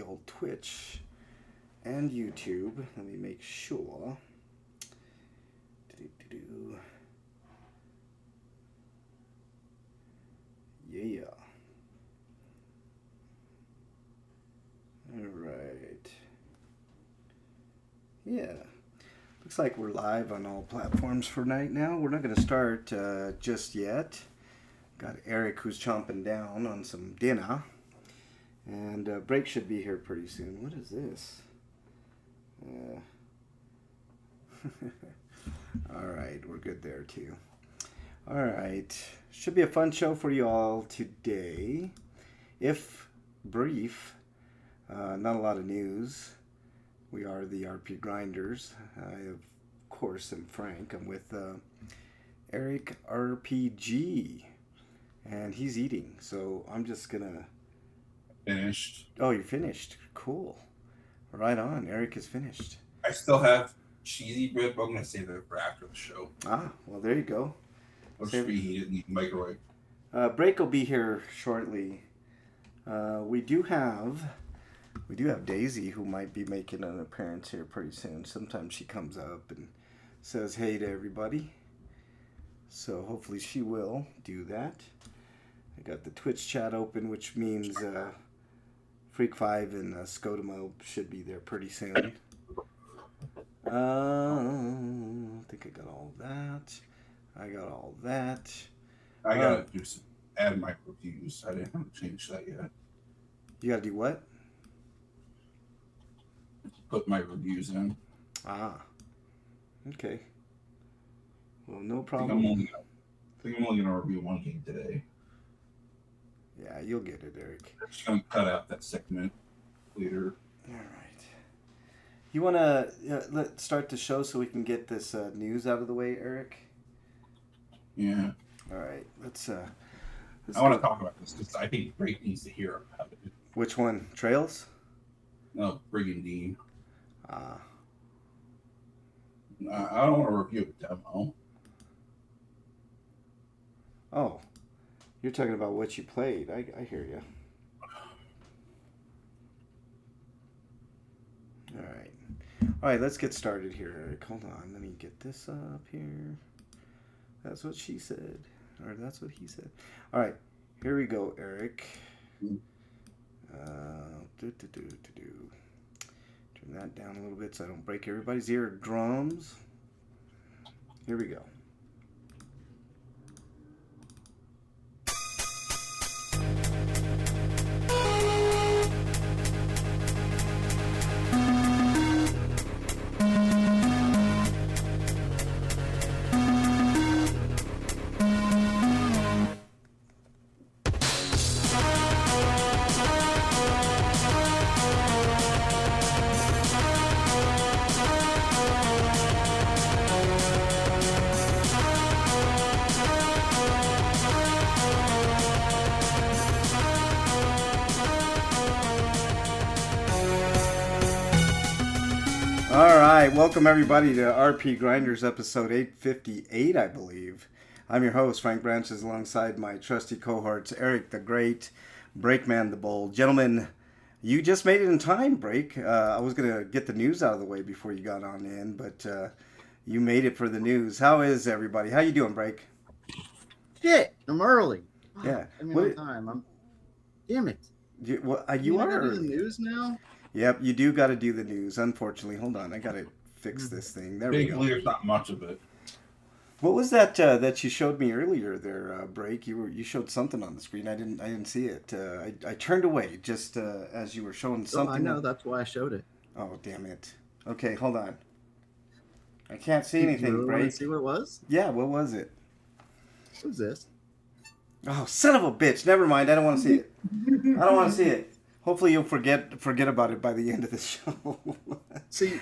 old Twitch and YouTube. Let me make sure. Yeah. All right. Yeah. Looks like we're live on all platforms for right now. We're not going to start just yet. Got Eric who's chomping down on some dinner. And break should be here pretty soon. What is this? All right, we're good there too. All right, should be a fun show for you all today. If brief, not a lot of news. We are the RPGrinders. I, of course, am Frank. I'm with Eric RPG, and he's eating. So I'm just gonna. Finished. Oh, you're finished. Cool. Right on. Eric is finished. I still have cheesy bread, but I'm going to save it for after the show. Ah, well, there you go. I'll just reheat it in the microwave. Break will be here shortly. We do have Daisy, who might be making an appearance here pretty soon. Sometimes she comes up and says hey to everybody. So hopefully she will do that. I got the Twitch chat open, which means Freak5 and Scotamo should be there pretty soon. I think I got all that. I got all that. I gotta add my reviews. I didn't change that yet. You gotta do what? Put my reviews in. Ah. Okay. Well, no problem. I think I'm only gonna review one game today. Yeah, you'll get it, Eric. I'm just gonna cut out that segment later. All right. You wanna let's start the show so we can get this news out of the way, Eric? Yeah. All right. Let's I want to talk about this because I think Break needs to hear about it. Which one? Trails? No, Brigandine. Ah. I don't want to review a demo. Oh. You're talking about what you played. I hear you. All right, let's get started here, Eric. Hold on. Let me get this up here. That's what she said. Or that's what he said. All right. Here we go, Eric. Turn that down a little bit so I don't break everybody's eardrums. Here we go. Welcome everybody to RPGrinders episode 858, I believe. I'm your host, Frank Branches, alongside my trusty cohorts, Eric the Great, Breakman the Bold. Gentlemen, you just made it in time, Break. I was going to get the news out of the way before you got on in, but you made it for the news. How is everybody? How you doing, Break? Shit, I'm early. Yeah. I'm on time. Damn it. You are early. The news now? Yep, you do got to do the news, unfortunately. Hold on, I got to fix this thing. There we go. There's not much of it. What was that that you showed me earlier there, Break? You showed something on the screen. I didn't see it. I turned away just as you were showing something. I know, that's why I showed it. Oh, damn it. Okay, hold on. I can't see anything, you really Break. Want to see what it was? Yeah, what was it? What was this? Oh, son of a bitch. Never mind. I don't want to see it. I don't want to see it. Hopefully you'll forget about it by the end of the show. See,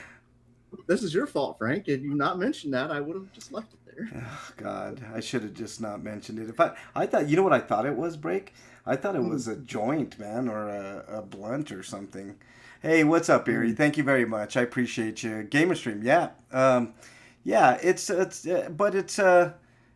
this is your fault, Frank. Had you not mentioned that, I would have just left it there. Oh, God, I should have just not mentioned it. If I thought, you know what I thought it was, Break? I thought it was a joint, man, or a blunt or something. Hey, what's up, Erie? Thank you very much. I appreciate you. Gamer Stream, yeah. Yeah, it's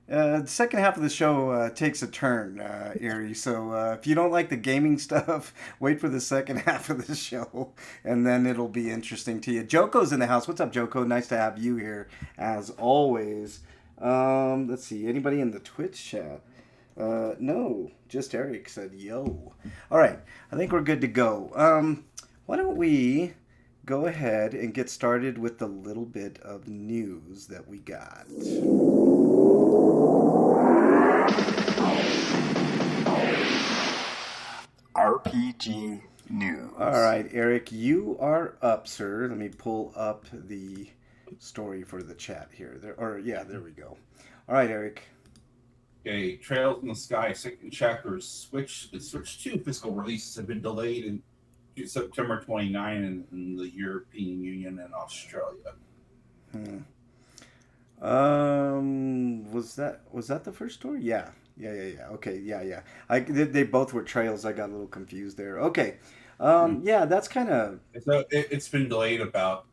The second half of the show takes a turn, Erie. So if you don't like the gaming stuff, wait for the second half of the show, and then it'll be interesting to you. Joko's in the house. What's up, Joko? Nice to have you here, as always. Let's see. Anybody in the Twitch chat? No, just Eric said yo. All right, I think we're good to go. Why don't we go ahead and get started with the little bit of news that we got. RPG news. All right, Eric, you are up, sir. Let me pull up the story for the chat here. There we go. All right, Eric. Okay, Trails in the Sky second chapter Switch 2 physical releases have been delayed to September 29 in the European Union and Australia. Was that the first story? Yeah. Okay, yeah. They both were Trails. I got a little confused there. Okay. Yeah, that's kind of. It's been delayed about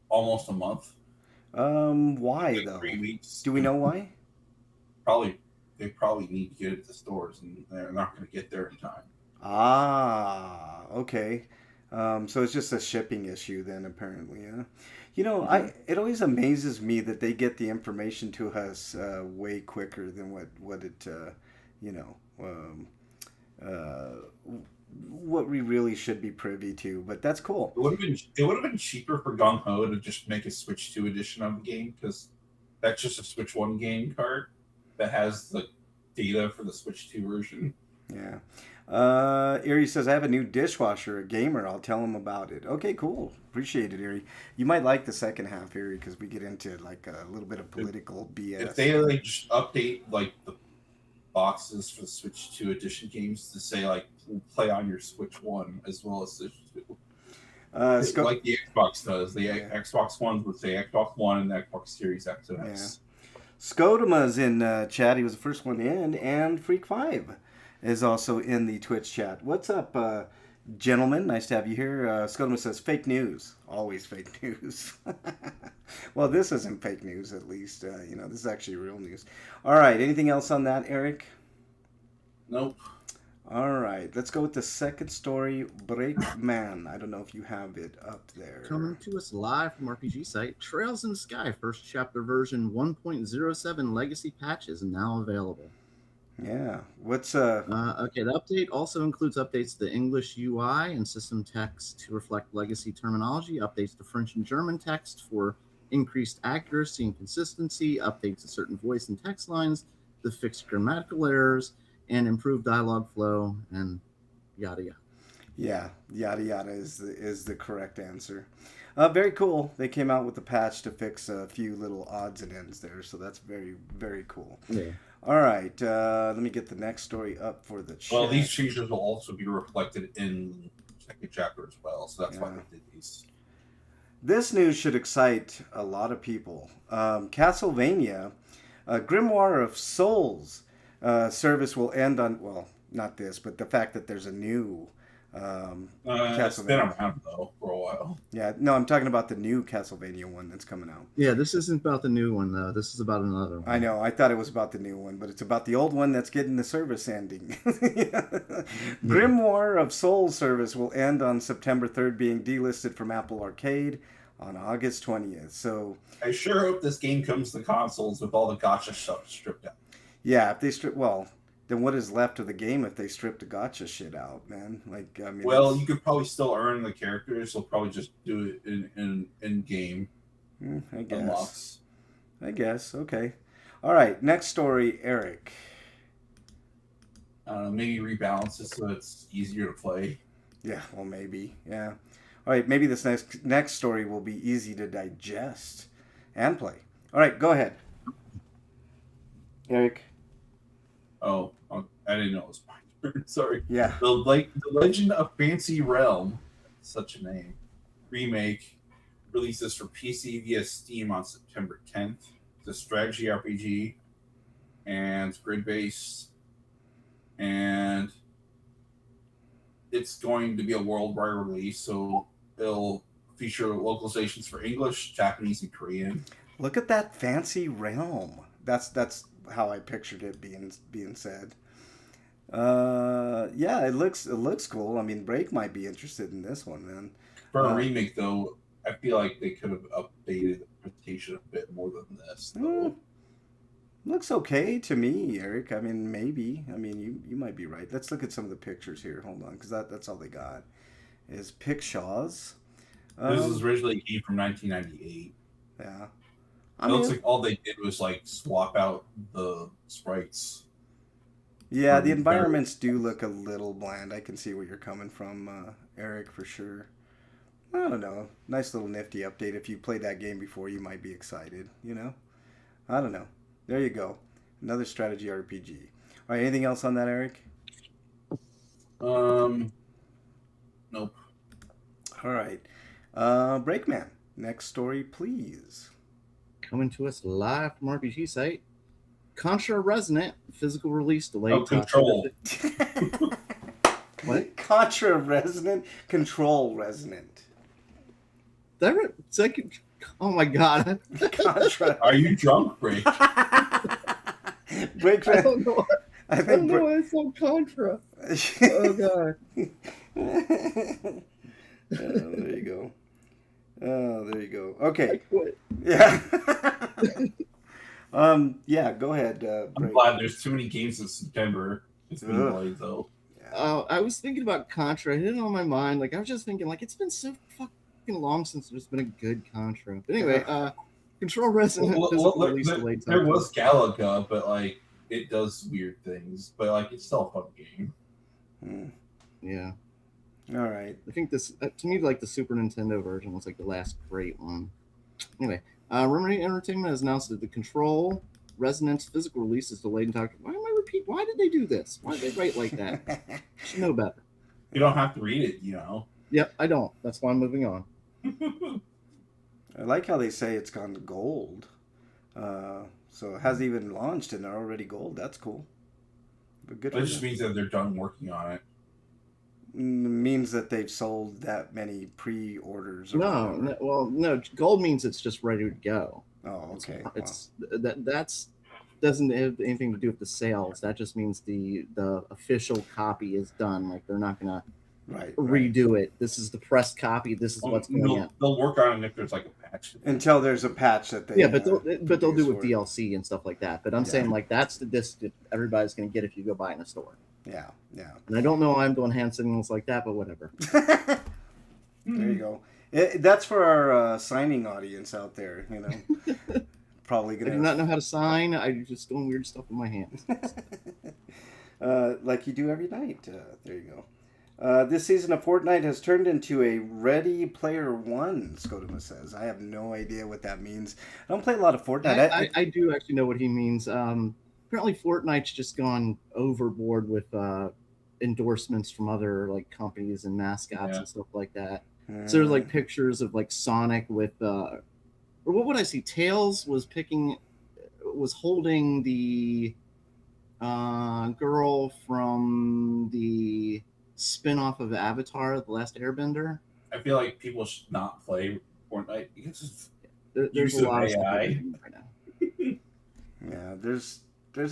almost a month. Why though? 3 weeks. Do we know why? They probably need to get it to stores, and they're not going to get there in time. Ah, okay. So it's just a shipping issue then, apparently. Yeah. You know, it always amazes me that they get the information to us way quicker than what it what we really should be privy to. But that's cool. It would have been cheaper for Gung Ho to just make a Switch 2 edition of the game, because that's just a Switch 1 game card that has the data for the Switch 2 version. Yeah. Erie says, I have a new dishwasher, a gamer. I'll tell him about it. Okay, cool. Appreciate it, Erie. You might like the second half, Erie, because we get into like a little bit of political BS. If they just update like the boxes for the Switch 2 edition games to say like play on your Switch 1 as well as Switch 2. Like the Xbox does. The Xbox One would say Xbox One and the Xbox Series X and S. Yeah. Scotama's in chat. He was the first one in, and Freak 5 is also in the Twitch chat. What's up, gentlemen? Nice to have you here. Scotama says, fake news. Always fake news. Well, this isn't fake news, at least. This is actually real news. All right, anything else on that, Eric? Nope. All right, let's go with the second story, Breakman. I don't know if you have it up there. Coming to us live from RPG site, Trails in the Sky, first chapter version 1.07 legacy patch is now available. Yeah. What's okay, the update also includes updates to the English UI and system text to reflect legacy terminology, updates to French and German text for increased accuracy and consistency, updates to certain voice and text lines to fix grammatical errors, and improved dialogue flow, and yada yada. Yeah, yada yada is the correct answer. Very cool. They came out with a patch to fix a few little odds and ends there, so that's very, very cool. Yeah. All right, let me get the next story up for the chat. Well, these changes will also be reflected in the second chapter as well, so that's why they did these. This news should excite a lot of people. Castlevania, Grimoire of Souls service will end on, well, not this, but the fact that there's a new It's been around, though, for a while. Yeah, no, I'm talking about the new Castlevania one that's coming out. Yeah, this isn't about the new one, though. This is about another one. I know. I thought it was about the new one, but it's about the old one that's getting the service ending. Grimoire of Souls service will end on September 3rd, being delisted from Apple Arcade on August 20th. So I sure hope this game comes to consoles with all the gacha stuff stripped out. Yeah, if they strip, well, then what is left of the game if they strip the gacha shit out, man? Like, I mean, well, you could probably still earn the characters. They'll probably just do it in game. I guess. Unlocks. I guess. Okay. All right. Next story, Eric. Maybe rebalance it so it's easier to play. Yeah. Well, maybe. Yeah. All right. Maybe this next story will be easy to digest and play. All right. Go ahead, Eric. Oh, I didn't know it was my turn. Sorry. Yeah. The Legend of Fancy Realm, such a name, remake releases for PC via Steam on September 10th. It's a strategy RPG and it's grid-based, and it's going to be a worldwide release, so it'll feature localizations for English, Japanese, and Korean. Look at that fancy realm. That's how I pictured it being said. Yeah, it looks cool. I mean, Break might be interested in this one, man. For a remake, though, I feel like they could have updated the presentation a bit more than this, though. Looks okay to me, Eric. I mean, maybe. I mean, you might be right. Let's look at some of the pictures here. Hold on, because that's all they got is Pickshaws. This was originally a game from 1998. Yeah. It looks like all they did was like swap out the sprites. Yeah, the environments do look a little bland. I can see where you're coming from, Eric, for sure. I don't know. Nice little nifty update. If you played that game before, you might be excited, you know? I don't know. There you go. Another strategy RPG. All right, anything else on that, Eric? Nope. All right. Breakman, next story, please. Coming to us live from RPG site. Contra Resonant physical release delayed. Oh, Control. What? Contra Resonant? Control Resonant. Second. Oh my god. Contra. Are you drunk, Break? Break. I don't know. I don't know why it's so Contra. Oh god. There you go. Oh, there you go. Okay. I quit. Yeah. Yeah, go ahead. I'm glad there's too many games in September. It's been delayed, though. I was thinking about Contra. It hit on my mind. Like, I was just thinking, like, it's been so fucking long since there's been a good Contra. But anyway, Control Resonant release delayed. There was Galaga, but, like, it does weird things. But, like, it's still a fun game. Yeah. All right. I think this, to me, like, the Super Nintendo version was, like, the last great one. Anyway, Remedy Entertainment has announced that the Control Resonance physical release is delayed until October. Why am I repeat? Why did they do this? Why did they write like that? You should know better. You don't have to read it, you know. Yep, I don't. That's why I'm moving on. I like how they say it's gone to gold. So it hasn't even launched and they're already gold. That's cool. But good. It just means that they're done working on it. Means that they've sold that many pre-orders. No. Gold means it's just ready to go. Oh, okay. It's that's doesn't have anything to do with the sales. That just means the official copy is done. Like, they're not gonna redo it. This is the pressed copy. This is what's going on. They'll work on it if there's like a patch. Until there's a patch that they but they'll do with DLC and stuff like that. But I'm saying, like, that's the disc that everybody's gonna get if you go buy it in a store. Yeah. And I don't know why I'm doing hand signals like that, but whatever. There you go. That's for our signing audience out there, you know. Probably gonna. I do not know how to sign. I'm just doing weird stuff with my hands. Like you do every night. There you go. This season of Fortnite has turned into a Ready Player One, Scotoma says. I have no idea what that means. I don't play a lot of Fortnite. I do actually know what he means. Apparently Fortnite's just gone overboard with endorsements from other, like, companies and mascots and stuff like that. So there's, like, pictures of, like, Sonic with or what would I see? Tails was holding the girl from the spin-off of Avatar, The Last Airbender. I feel like people should not play Fortnite because there's a lot of stuff right now. Yeah, there's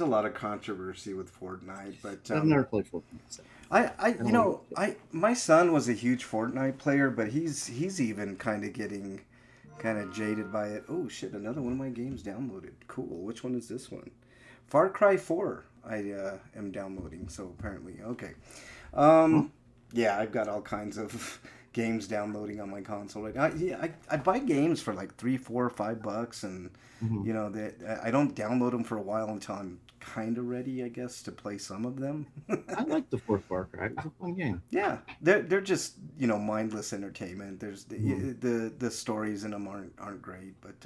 a lot of controversy with Fortnite, but I've never played Fortnite. So. My son was a huge Fortnite player, but he's even kind of getting jaded by it. Oh shit, another one of my games downloaded. Cool. Which one is this one? Far Cry 4 I am downloading, so apparently. Okay. Yeah, I've got all kinds of games downloading on my console right now. I buy games for like $3, $4, $5, and you know that I don't download them for a while until I'm kind of ready, I guess, to play some of them. I like the fourth Far Cry. It's a fun game. Yeah, they're just, you know, mindless entertainment. There's the stories in them aren't great, but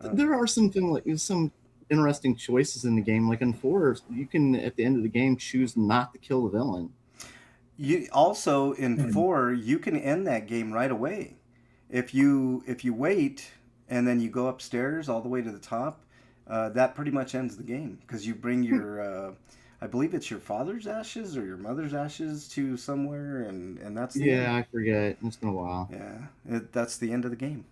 there are some interesting choices in the game. Like in 4, you can at the end of the game choose not to kill the villain. You also in 4 you can end that game right away if you wait and then you go upstairs all the way to the top. That pretty much ends the game because you bring your I believe it's your father's ashes or your mother's ashes to somewhere, and that's the end. I forget. It's been a while. Yeah, that's the end of the game.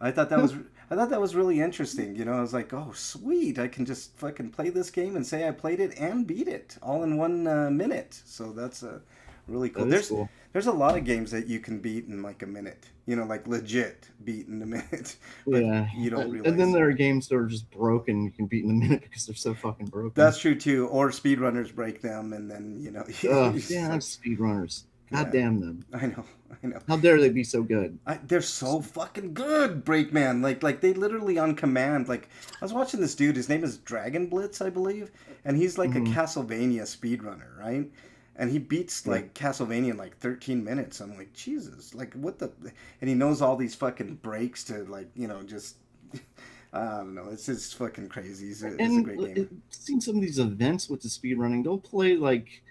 I thought that was really interesting. You know, I was like, oh sweet, I can just fucking play this game and say I played it and beat it all in 1 minute. So that's really cool. That is cool. There's a lot of games that you can beat in like a minute. You know, like legit beat in a minute. But Yeah, you don't realize. and then there are games that are just broken. You can beat in a minute because they're so fucking broken. That's true too. Or speedrunners break them, and then you know. Damn speedrunners! God damn them! I know. How dare they be so good? They're so fucking good, Breakman. Like they literally on command. Like I was watching this dude. His name is Dragon Blitz, I believe, and he's like a Castlevania speedrunner, right? And he beats like Castlevania in like 13 minutes. I'm like, Jesus, like what the? And he knows all these fucking breaks to like, you know, just I don't know. It's just fucking crazy. It's a great game. I've seen some of these events with the speedrunning. They'll play like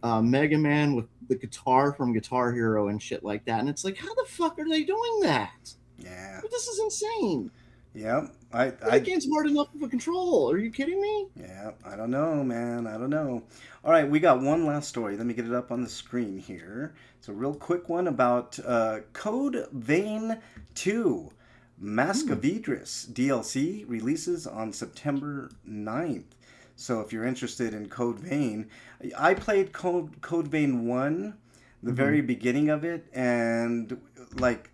Mega Man with the guitar from Guitar Hero and shit like that. And it's like, how the fuck are they doing that? Yeah. But this is insane. Yeah. That game's hard enough of a control. Are you kidding me? Yeah. I don't know, man. I don't know. All right. We got one last story. Let me get it up on the screen here. It's a real quick one about Code Vein 2. Mask of Idris DLC releases on September 9th. So if you're interested in Code Vein, I played Code Vein 1, the very beginning of it, and like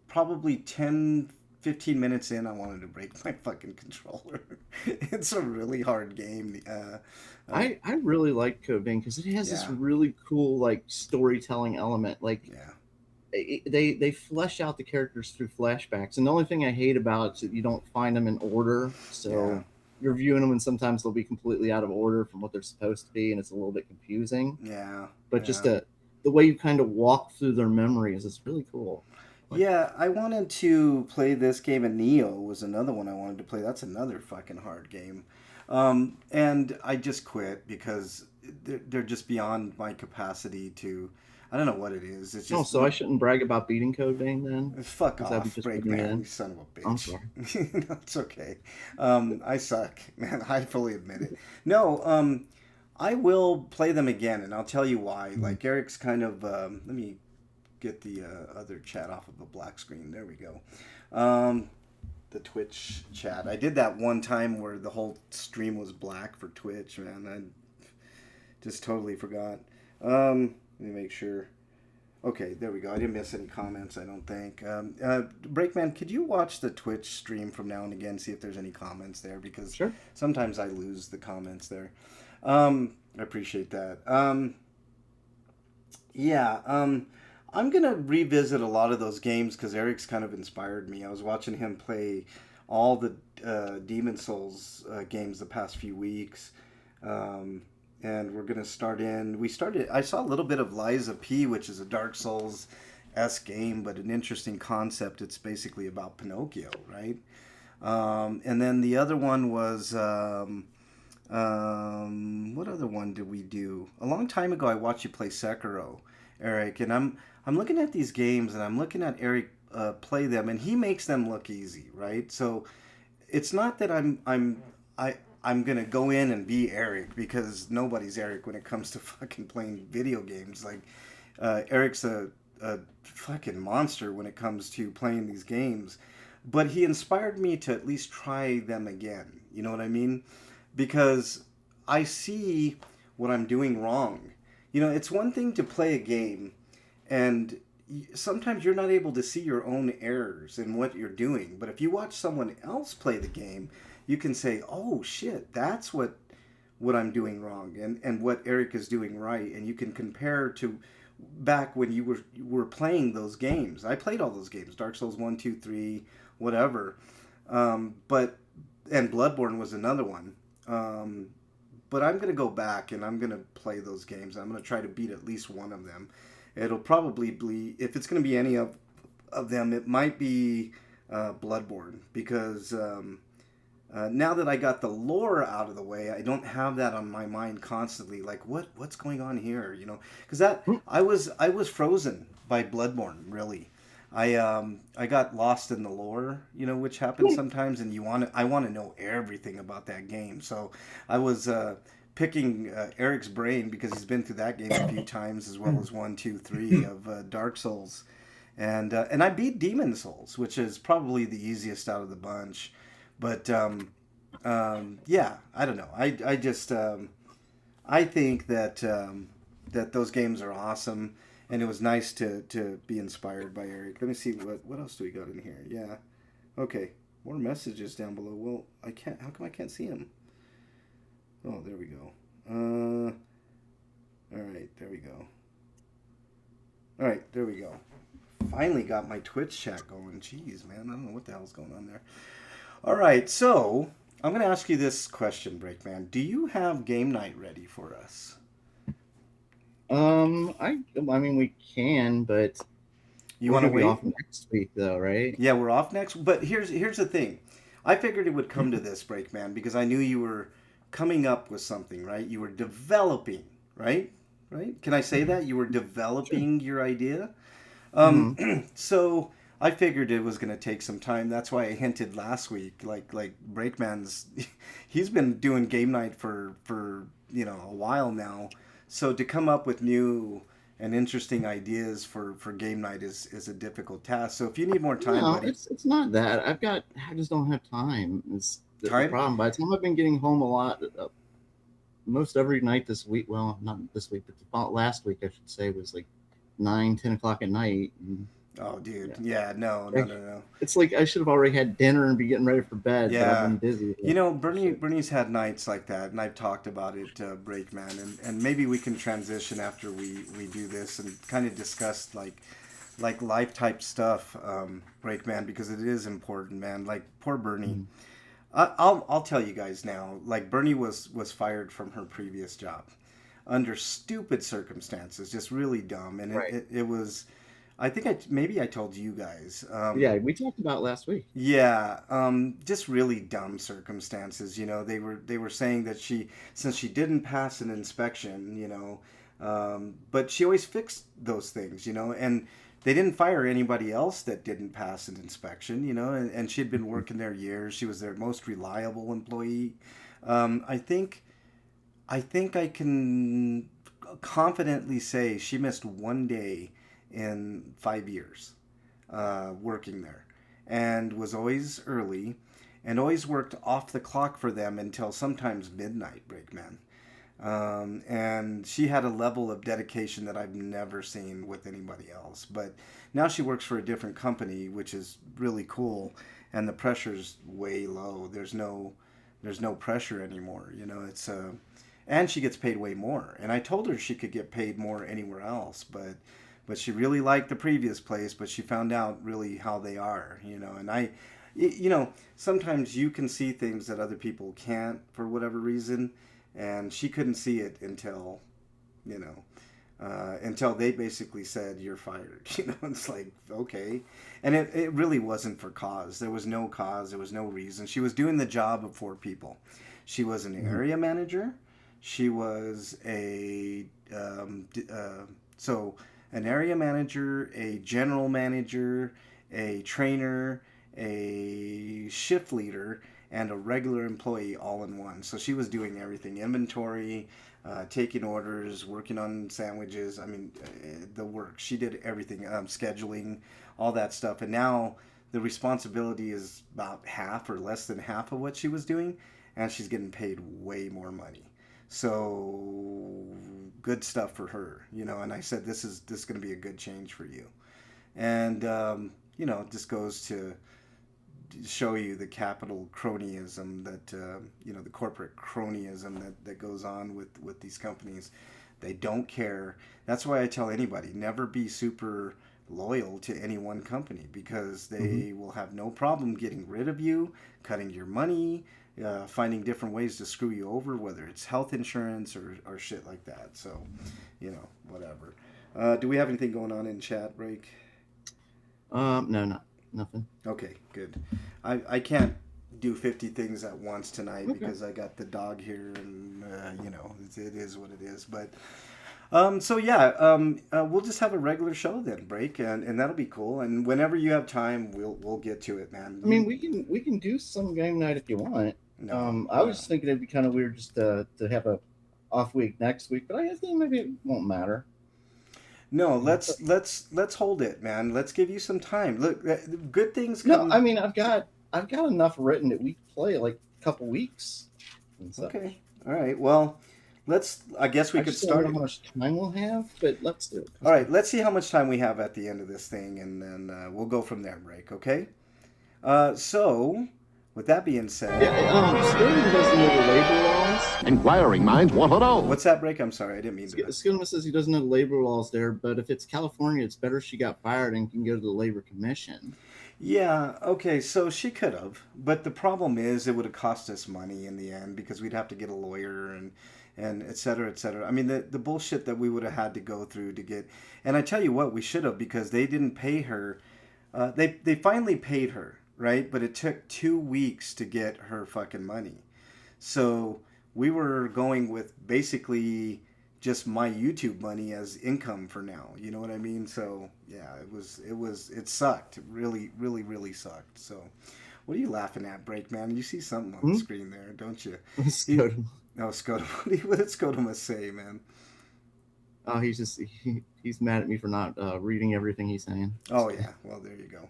probably 10, 15 minutes in, I wanted to break my fucking controller. It's a really hard game. I really like Code Vein because it has this really cool like storytelling element. Like they flesh out the characters through flashbacks, and the only thing I hate about it is that you don't find them in order. So you're viewing them, and sometimes they'll be completely out of order from what they're supposed to be, and it's a little bit confusing. Yeah. But just the way you kind of walk through their memories is really cool. Yeah, I wanted to play this game, and Neo was another one I wanted to play. That's another fucking hard game. And I just quit because they're just beyond my capacity to... I don't know what it is. It's just... so I shouldn't brag about beating Code Vein then? Fuck off, Breakman, you son of a bitch. I'm sorry. No, it's okay. I suck, man. I fully admit it. No, I will play them again, and I'll tell you why. Like, Eric's kind of... let me get the other chat off of the black screen. There we go. The Twitch chat. I did that one time where the whole stream was black for Twitch, man. I just totally forgot. Let me make sure. Okay, there we go. I didn't miss any comments, I don't think. Breakman, could you watch the Twitch stream from now and again, see if there's any comments there? Because sometimes I lose the comments there. I appreciate that. I'm going to revisit a lot of those games because Eric's kind of inspired me. I was watching him play all the Demon Souls games the past few weeks. And we're going to start in... I saw a little bit of Lies of P, which is a Dark Souls-esque game, but an interesting concept. It's basically about Pinocchio, right? And then the other one was... what other one did we do? A long time ago, I watched you play Sekiro, Eric, and I'm looking at these games, and I'm looking at Eric play them, and he makes them look easy, right? So it's not that I'm gonna go in and be Eric, because nobody's Eric when it comes to fucking playing video games. Like Eric's a fucking monster when it comes to playing these games, but he inspired me to at least try them again. You know what I mean? Because I see what I'm doing wrong. You know, it's one thing to play a game, and sometimes you're not able to see your own errors in what you're doing. But if you watch someone else play the game, you can say, oh shit, that's what I'm doing wrong, and what Eric is doing right. And you can compare to back when you were playing those games. I played all those games, Dark Souls 1, 2, 3, whatever. And Bloodborne was another one. But I'm going to go back and I'm going to play those games. I'm going to try to beat at least one of them. It'll probably be, if it's going to be any of them, it might be Bloodborne. Because now that I got the lore out of the way, I don't have that on my mind constantly. Like, what's going on here? You know, because I was frozen by Bloodborne, really. I got lost in the lore, you know, which happens sometimes, and I want to know everything about that game. So I was picking Eric's brain because he's been through that game a few times, as well as 1, 2, 3 of Dark Souls, and I beat Demon Souls, which is probably the easiest out of the bunch. But yeah, I don't know. I just I think that that those games are awesome, and it was nice to be inspired by Eric. Let me see what else do we got in here. Yeah, okay, more messages down below. Well, I can't. How come I can't see them? Oh, there we go. All right, there we go. All right, there we go. Finally got my Twitch chat going. Jeez, man, I don't know what the hell's going on there. All right, so I'm going to ask you this question, Breakman. Do you have game night ready for us? I mean we can, but you want to wait off next week though, right? Yeah, we're off next. But here's the thing. I figured it would come to this, Breakman, because I knew you were coming up with something, right? You were developing, right? Right? Can I say that you were developing your idea? So I figured it was going to take some time. That's why I hinted last week, like Breakman's, he's been doing game night for a while now. So to come up with new and interesting ideas for game night is a difficult task. So if you need more time, buddy, it's not that. I just don't have time. It's the problem. By the time I've been getting home a lot, most every night this week. Well, not this week, but last week I should say was like 9-10 o'clock at night. Oh, dude. Yeah, no. It's like I should have already had dinner and be getting ready for bed. Yeah. But I've been busy. Bernie's had nights like that, and I've talked about it, Breakman, and maybe we can transition after we do this and kind of discuss like life type stuff, Breakman, because it is important, man. Like poor Bernie. I'll tell you guys now. Like Bernie was fired from her previous job under stupid circumstances, just really dumb, and it was. I think I told you guys. Yeah, we talked about last week. Yeah, just really dumb circumstances. You know, they were saying that since she didn't pass an inspection, but she always fixed those things, and they didn't fire anybody else that didn't pass an inspection, and she had been working there years. She was their most reliable employee. I think I can confidently say she missed one day in 5 years working there, and was always early and always worked off the clock for them until sometimes midnight, Breakman. And she had a level of dedication that I've never seen with anybody else. But now she works for a different company, which is really cool, and the pressure's way low. There's no pressure anymore. It's and she gets paid way more. And I told her she could get paid more anywhere else, but she really liked the previous place, but she found out really how they are, and sometimes you can see things that other people can't for whatever reason, and she couldn't see it until they basically said, "You're fired." It's like, okay. And it really wasn't for cause. There was no cause. There was no reason. She was doing the job of 4 people. She was an area manager. She was an area manager, a general manager, a trainer, a shift leader, and a regular employee all in one. So she was doing everything: inventory, taking orders, working on sandwiches. I mean, the work. She did everything, scheduling, all that stuff. And now the responsibility is about half or less than half of what she was doing, and she's getting paid way more money. So good stuff for her, and I said, this is going to be a good change for you. And, it just goes to show you the capital cronyism that, the corporate cronyism that goes on with these companies. They don't care. That's why I tell anybody, never be super loyal to any one company, because they will have no problem getting rid of you, cutting your money, finding different ways to screw you over, whether it's health insurance or shit like that. So, whatever. Do we have anything going on in chat, Break? No, nothing. Okay, good. I can't do 50 things at once tonight because I got the dog here, and it is what it is. But we'll just have a regular show then, Break, and that'll be cool. And whenever you have time, we'll get to it, man. I mean, we can do some game night if you want. I was thinking it'd be kind of weird just to have a off week next week, but I think maybe it won't matter. No, let's hold it, man. Let's give you some time. Look, good things No, I come. mean I've got enough written that we could play like a couple weeks and Okay. such. All right. Well, let's. I guess we I could just don't know start how it. much time we'll have, but let's do it. All Let's do right. it. Let's see how much time we have at the end of this thing, and then we'll go from there. Break. Okay. So, with that being said, Yeah, Skillian doesn't know the labor laws. Inquiring minds want to know. what's that break? I'm sorry, I didn't mean to. Skillian says he doesn't know the labor laws there, but if it's California, it's better she got fired and can go to the labor commission. Yeah, okay, so she could have, but the problem is it would have cost us money in the end because we'd have to get a lawyer and et cetera, et cetera. I mean, the bullshit that we would have had to go through to get, and I tell you what, we should have because they didn't pay her. They finally paid her, right? But it took 2 weeks to get her fucking money. So we were going with basically just my YouTube money as income for now. You know what I mean? So yeah, it sucked. It really, really, really sucked. So what are you laughing at, Break Man? You see something on the screen there, don't you? Skillian. No, Scottum. What did Scottum say, man? Oh, he's mad at me for not reading everything he's saying. Oh yeah, well there you go.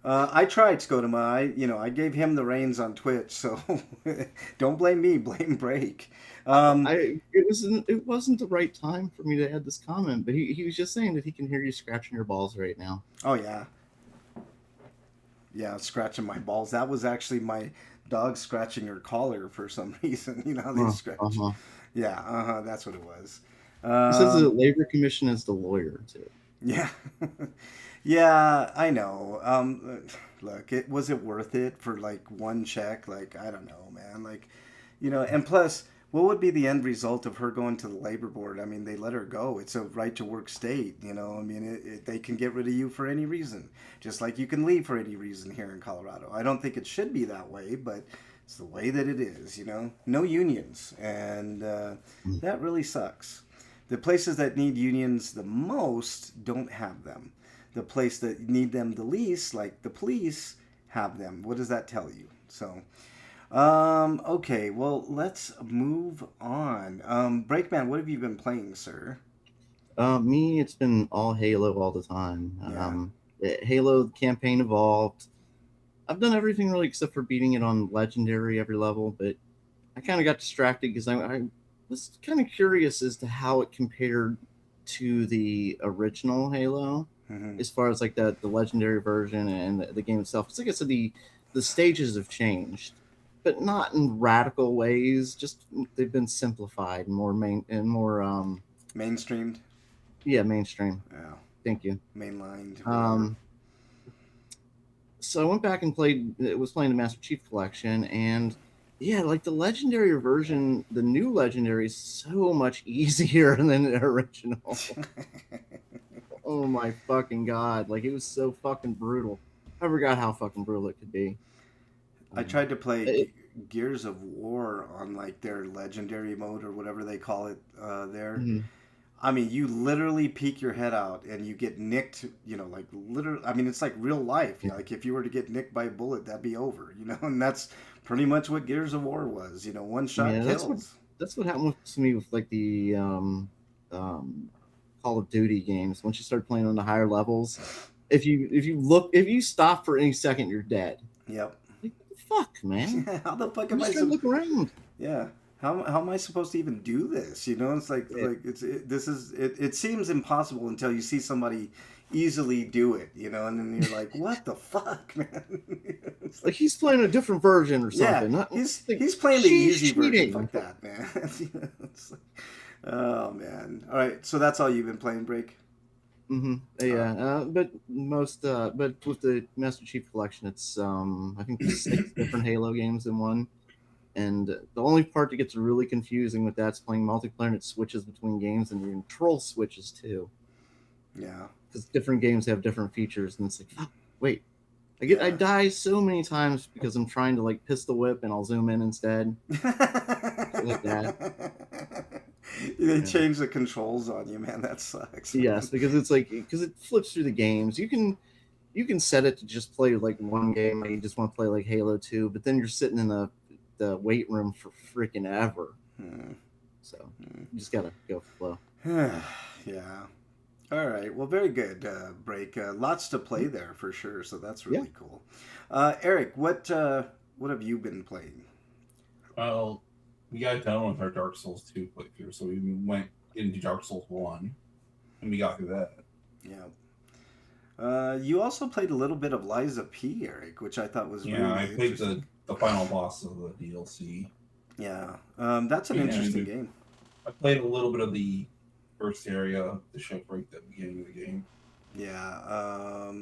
I tried Scotoma. I gave him the reins on Twitch, so don't blame me. Blame Break. It wasn't the right time for me to add this comment, but he was just saying that he can hear you scratching your balls right now. Oh yeah, yeah, scratching my balls. That was actually my dog scratching her collar for some reason. You know how they scratch. Uh-huh. Yeah, that's what it was. He says the labor commission is the lawyer too. Yeah, yeah, I know. Look, was it worth it for like one check? Like I don't know, man. Like, and plus, what would be the end result of her going to the labor board? I mean, they let her go. It's a right to work state. I mean, they can get rid of you for any reason, just like you can leave for any reason here in Colorado. I don't think it should be that way, but it's the way that it is. No unions, and that really sucks. The places that need unions the most don't have them. The place that need them the least, like the police, have them. What does that tell you? So, okay, well, let's move on. Breakman, what have you been playing, sir? Me, it's been all Halo all the time. Yeah. Halo campaign evolved. I've done everything really except for beating it on legendary every level, but I kind of got distracted because I was kind of curious as to how it compared to the original Halo, as far as like the legendary version and the game itself. It's like I said, the stages have changed, but not in radical ways. Just they've been simplified and more mainstreamed. Yeah, mainstream. Yeah. Thank you. Mainlined. So I went back and playing the Master Chief Collection, and yeah, like the legendary version, the new legendary is so much easier than the original. Oh my fucking god. Like it was so fucking brutal. I forgot how fucking brutal it could be. I tried to play Gears of War on like their legendary mode or whatever they call it there. Mm-hmm. I mean, you literally peek your head out and you get nicked, like literally. I mean, it's like real life. Like if you were to get nicked by a bullet, that'd be over, and that's pretty much what Gears of War was, one shot kills. That's what happened to me with like the Call of Duty games. Once you start playing on the higher levels, if you stop for any second, you're dead. Yep. Like, what the fuck, man? How the fuck am I supposed to look around? Yeah. How am I supposed to even do this? It's like it seems impossible until you see somebody easily do it, and then you're like, what the fuck, man? Like he's playing a different version or something. Yeah, he's playing the easy version. Fuck that, man. It's like, oh man. All right, so that's all you've been playing, Break? Mm-hmm. Yeah, but with the Master Chief Collection, it's I think 6 different Halo games in one. And the only part that gets really confusing with that's playing multiplayer, and it switches between games, and your control switches too. Yeah. Because different games have different features, and it's like, oh, wait. I die so many times because I'm trying to like pistol whip, and I'll zoom in instead. Like that. They change the controls on you, man. That sucks. Yes, because it flips through the games. You can set it to just play like one game, and you just want to play like Halo 2, but then you're sitting in the weight room for freaking ever. So you just gotta go flow. Yeah. All right. Well, very good, Break. Lots to play there for sure. So that's Yeah. really cool. Eric, what have you been playing? Well, we got done with our Dark Souls 2 playthrough, so we went into Dark Souls 1, and we got through that. Yeah. You also played a little bit of Liza P, Eric, which I thought was Yeah, really I played interesting. the final boss of the DLC. Yeah. That's an interesting game. I played a little bit of the first area, the shipwreck at the beginning of the game. Yeah.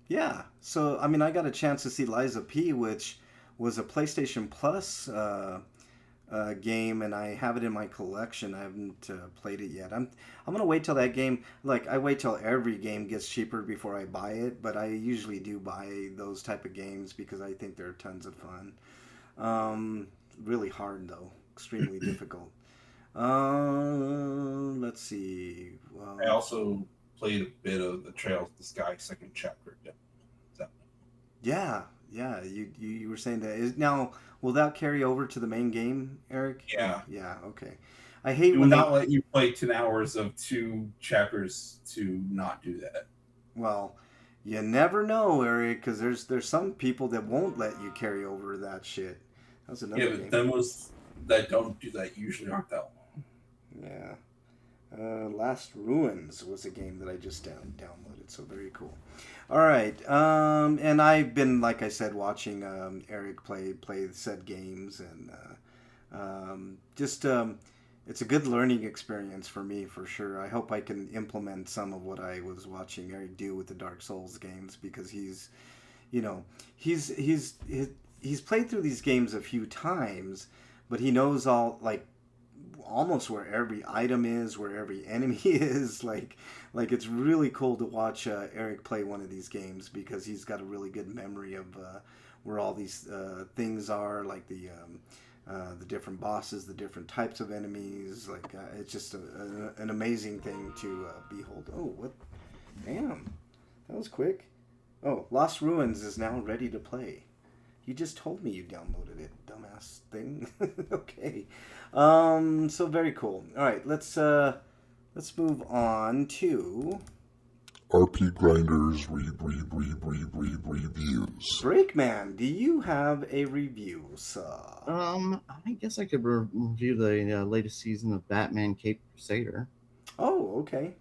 Yeah. So, I mean, I got a chance to see Liza P, which was a PlayStation Plus game, and I have it in my collection. I haven't played it yet. I'm gonna wait till that game. Like I wait till every game gets cheaper before I buy it, but I usually do buy those type of games because I think they're tons of fun. Really hard though, extremely difficult. Let's see. I also played a bit of the Trails of the Sky second chapter. Yeah, yeah. You were saying that is now. Will that carry over to the main game, Eric? Yeah. Yeah. Okay. I hate It will when not let you play 10 hours of 2 chapters to not do that. Well, you never know, Eric, because there's some people that won't let you carry over that shit. That's another Yeah, game. but demos that don't do that usually aren't that long. Yeah. Last Ruins was a game that I just downloaded, so very cool. All right, and I've been, like I said, watching Eric play said games, and just it's a good learning experience for me for sure. I hope I can implement some of what I was watching Eric do with the Dark Souls games because he's, you know, he's played through these games a few times, but he knows all like almost where every item is, where every enemy is. Like it's really cool to watch Eric play one of these games because he's got a really good memory of where all these things are, like the different bosses, the different types of enemies. Like it's just an amazing thing to behold. Oh, what? Damn, that was quick. Oh, Lost Ruins is now ready to play. You just told me you downloaded it, dumbass thing. Okay. So very cool. All right, let's move on to RPGrinders reviews. Breakman. Do you have a review, sir? I guess I could review the latest season of Batman Cape Crusader. Oh, okay.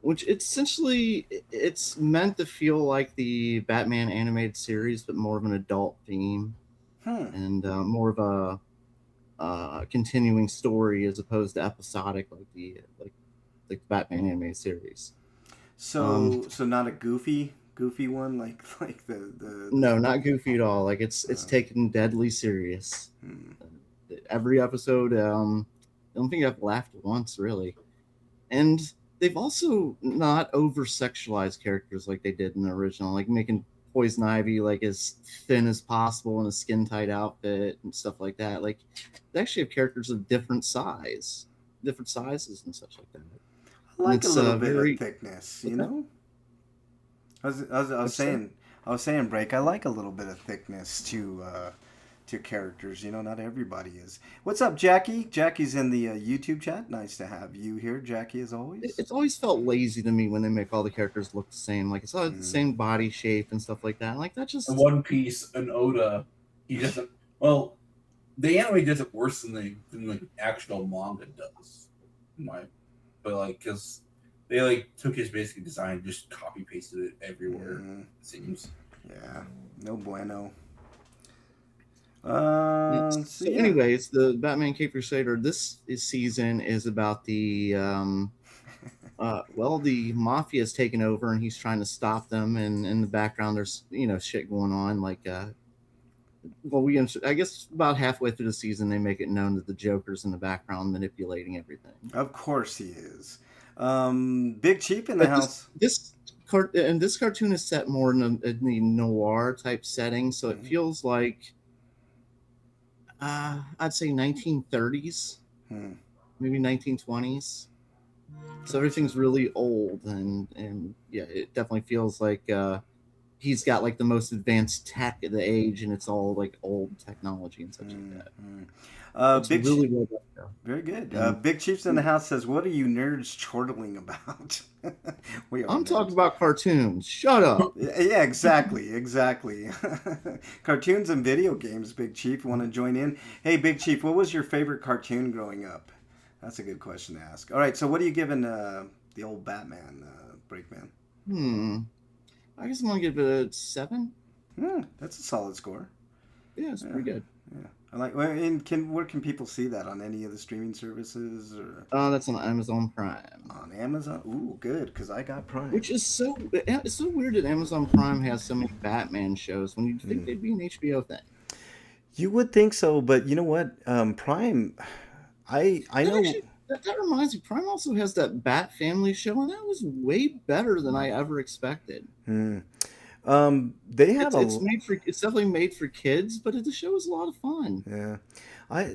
Which it's meant to feel like the Batman animated series, but more of an adult theme and more of a continuing story as opposed to episodic like the Batman animated series. So not a goofy one like the No, not goofy at all. Like it's taken deadly serious. Every episode, I don't think I've laughed once really, and they've also not over sexualized characters like they did in the original, like making Poison Ivy like as thin as possible in a skin tight outfit and stuff like that. Like they actually have characters of different sizes and such like that. I like a little bit of thickness, you know. I was saying, Break. I like a little bit of thickness to characters. You know, not everybody is. What's up, Jackie? Jackie's in the YouTube chat. Nice to have you here, Jackie, as always. It's always felt lazy to me when they make all the characters look the same. Like it's all the same body shape and stuff like that. Like that just One Piece and Oda, he doesn't. Well, the anime does it worse than the actual manga does. But like because they like took his basic design and just copy pasted it everywhere. It seems. Yeah. No bueno. Anyways, the Batman Cape Crusader this season is about the the mafia has taken over and he's trying to stop them, and in the background there's shit going on like I guess about halfway through the season they make it known that the Joker's in the background manipulating everything. Of course he is. Big Chief in the house. This cartoon is set more in the noir type setting, so it feels like I'd say 1930s, maybe 1920s. So everything's really old, and yeah, it definitely feels like he's got like the most advanced tech of the age, and it's all like old technology and such like that. It's Big really well done. Though. Very good. And Big Chiefs in the house says, "What are you nerds chortling about?" We are I'm talking nerds. about cartoons. Shut up. Yeah, exactly, exactly. Cartoons and video games. Big Chief, want to join in? Hey, Big Chief, what was your favorite cartoon growing up? That's a good question to ask. All right, so what are you giving the old Batman, Breakman? I guess I'm gonna give it a 7. That's a solid score. Yeah, it's Yeah, pretty good. yeah. I like. Well, and where can people see that on any of the streaming services or That's on Amazon Prime. on Amazon? Ooh, good, because I got Prime. Which is it's so weird that Amazon Prime has so many Batman shows when you'd think they'd be an HBO thing. You would think so, but you know what? Prime, I know. Actually, that reminds me, Prime also has that Bat Family show, and that was way better than I ever expected. They have It's definitely made for kids, but the show is a lot of fun. Yeah,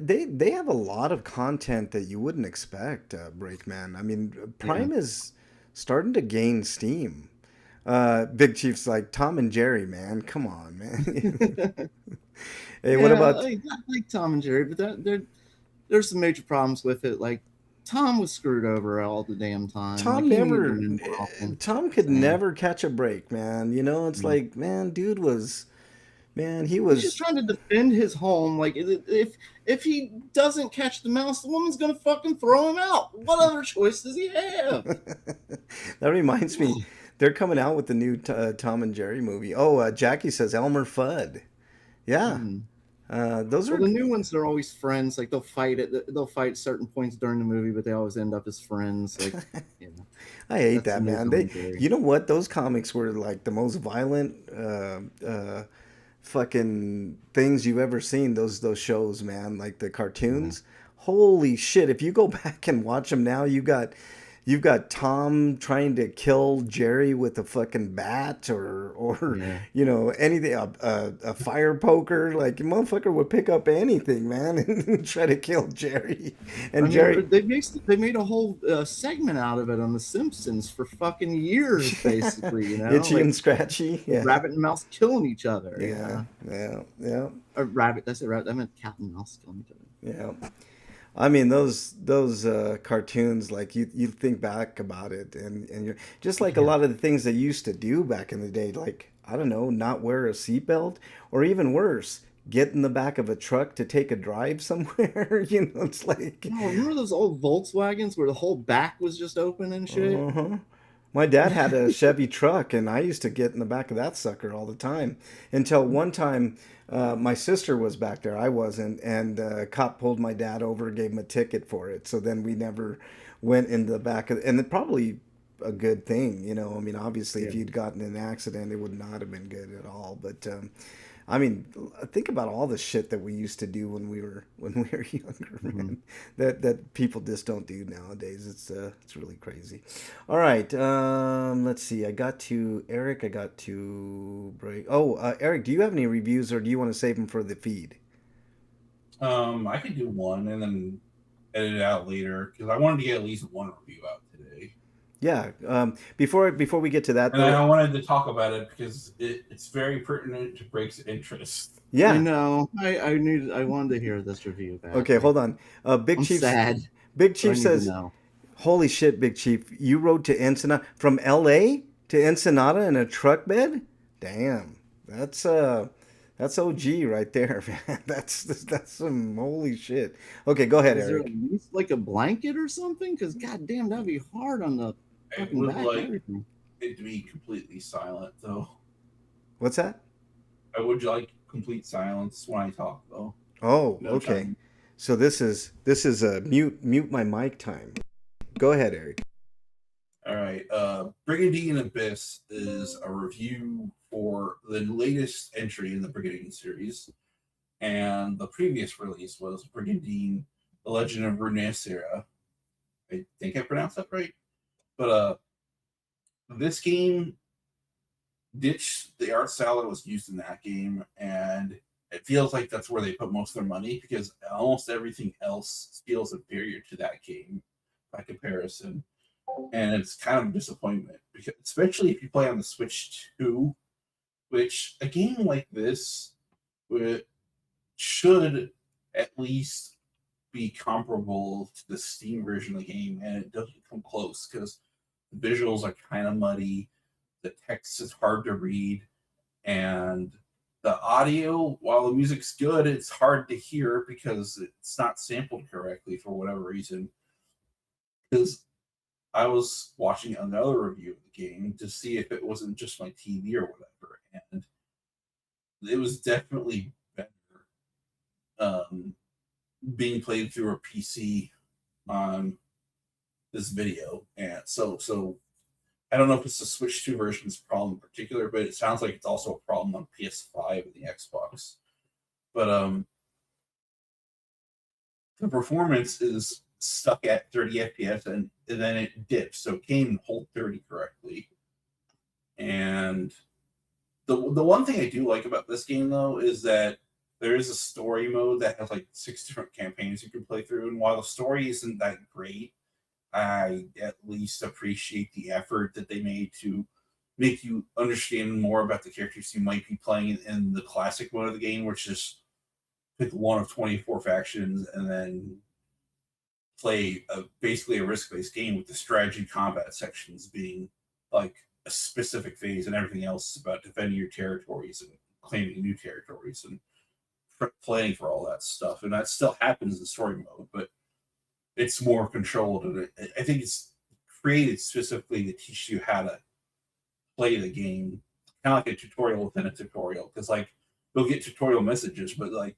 they have a lot of content that you wouldn't expect. Breakman. I mean, Prime is starting to gain steam. Big Chief's like Tom and Jerry, man. Come on, man. Hey, what about? I like Tom and Jerry, but there's some major problems with it. Like Tom was screwed over all the damn time. Tom like, never. Tom could never catch a break, man. You know, it's like, man, dude was. Man, he was He's just trying to defend his home. Like, if he doesn't catch the mouse, the woman's gonna fucking throw him out. What other choice does he have? That reminds me, they're coming out with the new Tom and Jerry movie. Oh, Jackie says Elmer Fudd. Yeah, those are the new ones. Are always friends. Like they'll fight at certain points during the movie, but they always end up as friends. Like, I hate that, man. You know what? Those comics were like the most violent. Fucking things you've ever seen, those shows, man, like the cartoons. Holy shit, if you go back and watch them now, you've got Tom trying to kill Jerry with a fucking bat or you know, anything, a fire poker. Like, motherfucker would pick up anything, man, and try to kill Jerry. And Jerry, they made a whole segment out of it on The Simpsons for fucking years, basically. You know, Itchy and Scratchy. Yeah, rabbit and mouse killing each other. Yeah. A rabbit. That's it. Rabbit. I meant cat and mouse killing each other. Yeah. I mean, those cartoons, like you think back about it, and you're just like a lot of the things they used to do back in the day, like, I don't know, not wear a seatbelt, or even worse, get in the back of a truck to take a drive somewhere. You know, it's like, oh, remember those old Volkswagens where the whole back was just open and shit? My dad had a Chevy truck, and I used to get in the back of that sucker all the time. Until one time, my sister was back there, I wasn't, and a cop pulled my dad over, gave him a ticket for it. So then we never went in the back of, and probably a good thing, you know. I mean, obviously, if you'd gotten in an accident, it would not have been good at all. But I mean, think about all the shit that we used to do when we were younger, man. That people just don't do nowadays. It's really crazy. All right, let's see. I got to Eric. I got to break. Oh, Eric, do you have any reviews, or do you want to save them for the feed? I could do one and then edit it out later because I wanted to get at least one review out today. Yeah. Before we get to that, and I wanted to talk about it because it's very pertinent to Break's interest. Yeah. I know. I wanted to hear this review back. Okay, hold on. Big Chief. Sad. Big Chief says, "Holy shit, Big Chief! You rode to Ensenada from L.A. to Ensenada in a truck bed? Damn, that's OG right there, man. That's some holy shit." Okay, go ahead, Eric. Is there at least like a blanket or something? Because goddamn, that'd be hard on the fucking back. Everything. It to be completely silent, though. What's that? I would like complete silence when I talk, though. Oh, okay. Time. So this is a mute my mic time. Go ahead, Eric. All right. Brigandine Abyss is a review for the latest entry in the Brigandine series, and the previous release was Brigandine: The Legend of Runeterra. I think I pronounced that right. But this game ditched the art style that was used in that game, and it feels like that's where they put most of their money because almost everything else feels inferior to that game by comparison. And it's kind of a disappointment, because especially if you play on the Switch 2, which a game like this should at least be comparable to the Steam version of the game, and it doesn't come close because the visuals are kind of muddy, the text is hard to read, and the audio, while the music's good, it's hard to hear because it's not sampled correctly for whatever reason. Because I was watching another review of the game to see if it wasn't just my TV or whatever, and it was definitely better being played through a PC on this video. And so I don't know if it's the Switch 2 version's problem in particular, but it sounds like it's also a problem on PS5 and the Xbox. But the performance is stuck at 30 FPS and then it dips, so it can't even hold 30 correctly. And the one thing I do like about this game though is that there is a story mode that has like 6 different campaigns you can play through, and while the story isn't that great, I at least appreciate the effort that they made to make you understand more about the characters you might be playing in the classic mode of the game, which is pick one of 24 factions and then play basically a risk-based game with the strategy combat sections being like a specific phase, and everything else is about defending your territories and claiming new territories and playing for all that stuff. And that still happens in story mode, but it's more controlled, and I think it's created specifically to teach you how to play the game, kind of like a tutorial within a tutorial. Because like you'll get tutorial messages, but like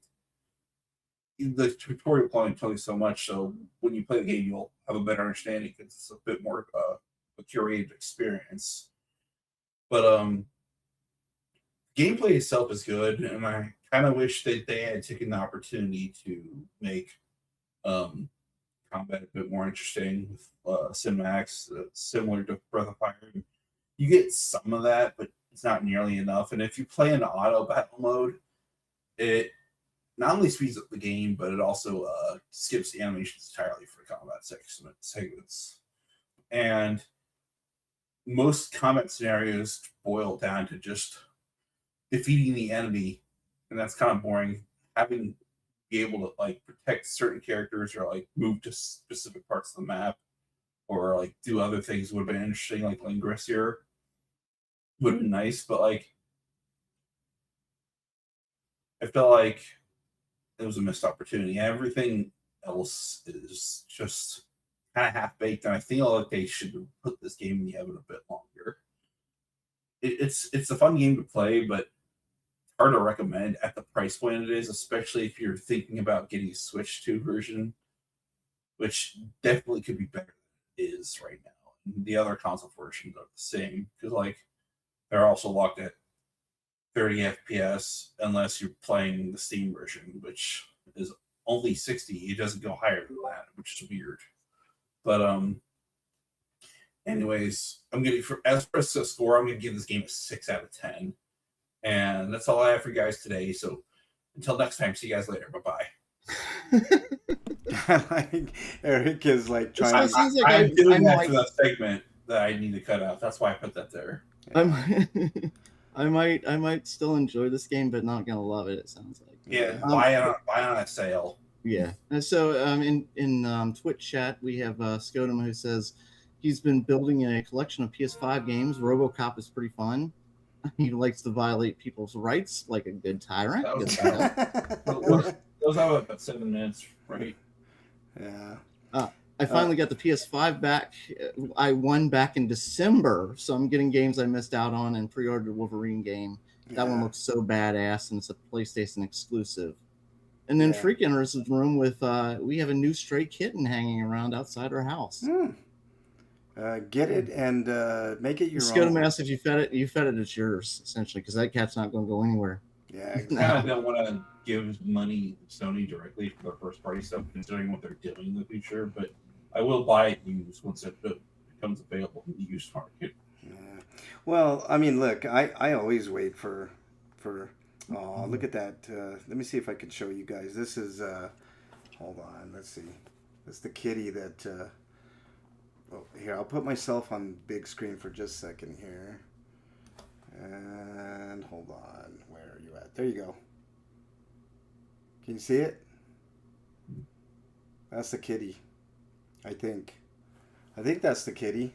the tutorial will only tell you so much. So when you play the game, you'll have a better understanding because it's a bit more a curated experience. But gameplay itself is good, and I kind of wish that they had taken the opportunity to make combat a bit more interesting with cinematics, similar to Breath of Fire. You get some of that, but it's not nearly enough. And if you play in auto battle mode, it not only speeds up the game, but it also skips the animations entirely for combat segments. And most combat scenarios boil down to just defeating the enemy, and that's kind of boring. Having be able to like protect certain characters or like move to specific parts of the map or like do other things would have been interesting, like Lingressier would have been nice, but like I felt like it was a missed opportunity. Everything else is just kind of half baked, and I feel like they should have put this game in the oven a bit longer. It's a fun game to play, but hard to recommend at the price point it is, especially if you're thinking about getting a Switch 2 version, which definitely could be better than it is right now. And the other console versions are the same because like they're also locked at 30 FPS unless you're playing the Steam version, which is only 60. It doesn't go higher than that, which is weird. But anyways, as for a score, I'm gonna give this game a 6 out of 10. And that's all I have for you guys today. So until next time, see you guys later. Bye-bye. Like Eric is like trying So it to. seems like I'm doing that like, for that segment that I need to cut out. That's why I put that there. I might still enjoy this game, but not gonna love it. It sounds like. Yeah, buy on a sale. Yeah. And so in Twitch chat we have Skodum who says he's been building a collection of PS5 games. RoboCop is pretty fun. He likes to violate people's rights like a good tyrant. Those are about 7 minutes, right? Yeah. I finally got the PS5 back. I won back in December, so I'm getting games I missed out on and pre-ordered Wolverine game. That one looks so badass, and it's a PlayStation exclusive. And then Freak enters the room with, we have a new stray kitten hanging around outside our house. Get it and make it your own. Skodum asked if you fed it. You fed it, it's yours, essentially, because that cat's not going to go anywhere. Yeah, exactly. I don't want to give money to Sony directly for their first party stuff, considering what they're doing in the future, but I will buy it used once it becomes available in the used market. Yeah. Well, I mean, look, I always wait for oh, look at that. Let me see if I can show you guys. This is, hold on, let's see. That's the kitty that, oh, here, I'll put myself on big screen for just a second here. And hold on, where are you at? There you go. Can you see it? That's the kitty. I think. I think that's the kitty.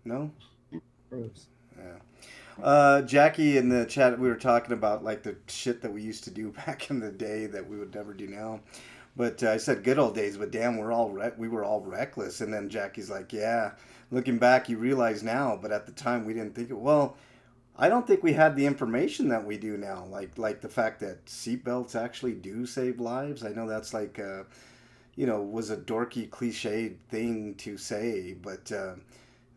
No? Gross. Yeah. Jackie in the chat, we were talking about like the shit that we used to do back in the day that we would never do now. But I said good old days, but damn, we were all reckless. And then Jackie's like, yeah, looking back, you realize now, but at the time we didn't think it. Well, I don't think we had the information that we do now, like the fact that seatbelts actually do save lives. I know that's like, was a dorky, cliched thing to say, but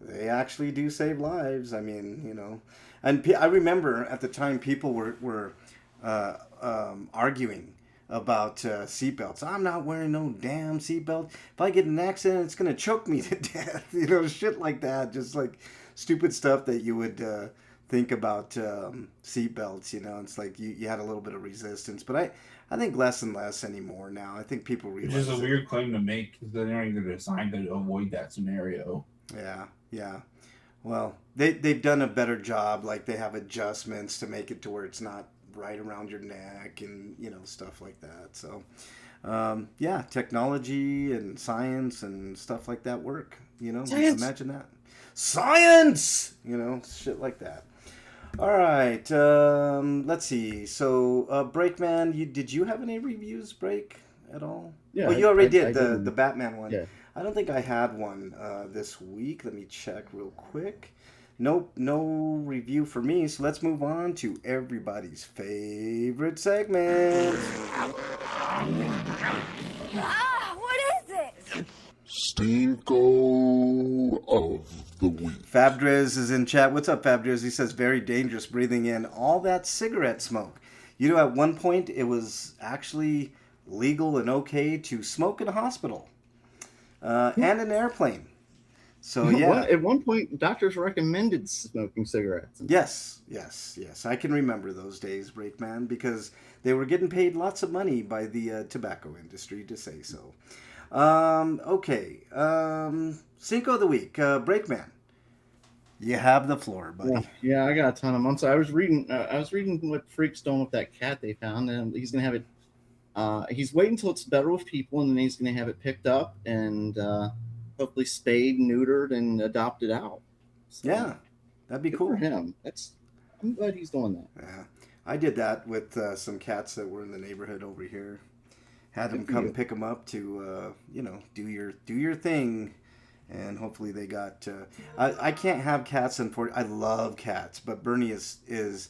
they actually do save lives. I mean, and I remember at the time people were arguing about seatbelts. I'm not wearing no damn seatbelt. If I get in an accident, it's gonna choke me to death. Shit like that. Just like stupid stuff that you would think about seatbelts. It's like you had a little bit of resistance, but I think less and less anymore now. I think people realize. Which is a weird claim to make because they're either designed to avoid that scenario. Yeah. Well, they've done a better job. Like they have adjustments to make it to where it's not right around your neck and stuff like that. So technology and science and stuff like that work. Science. Imagine that. Science. Shit like that. All right. Let's see. So Breakman, did you have any reviews, Break, at all? Yeah. Well, you already did I the Batman one. Yeah. I don't think I had one this week. Let me check real quick. Nope, no review for me. So let's move on to everybody's favorite segment. What is it? Stinko of the week. Fabdriz is in chat. What's up, Fabdriz? He says, very dangerous breathing in all that cigarette smoke. At one point, it was actually legal and okay to smoke in a hospital and an airplane. So, yeah. At one point, doctors recommended smoking cigarettes. Yes. I can remember those days, Breakman, because they were getting paid lots of money by the tobacco industry to say so. Okay. Cinco of the week. Breakman. You have the floor, buddy. Yeah, I got a ton of them. So I was reading what Freak's doing with that cat they found, and he's gonna have it. He's waiting until it's better with people, and then he's gonna have it picked up and hopefully spayed, neutered, and adopted out. So, yeah, that'd be cool for him. I'm glad he's doing that. Yeah, I did that with some cats that were in the neighborhood over here. Had them come pick them up to do your thing. And hopefully they got. I can't have cats. I love cats, but Bernie is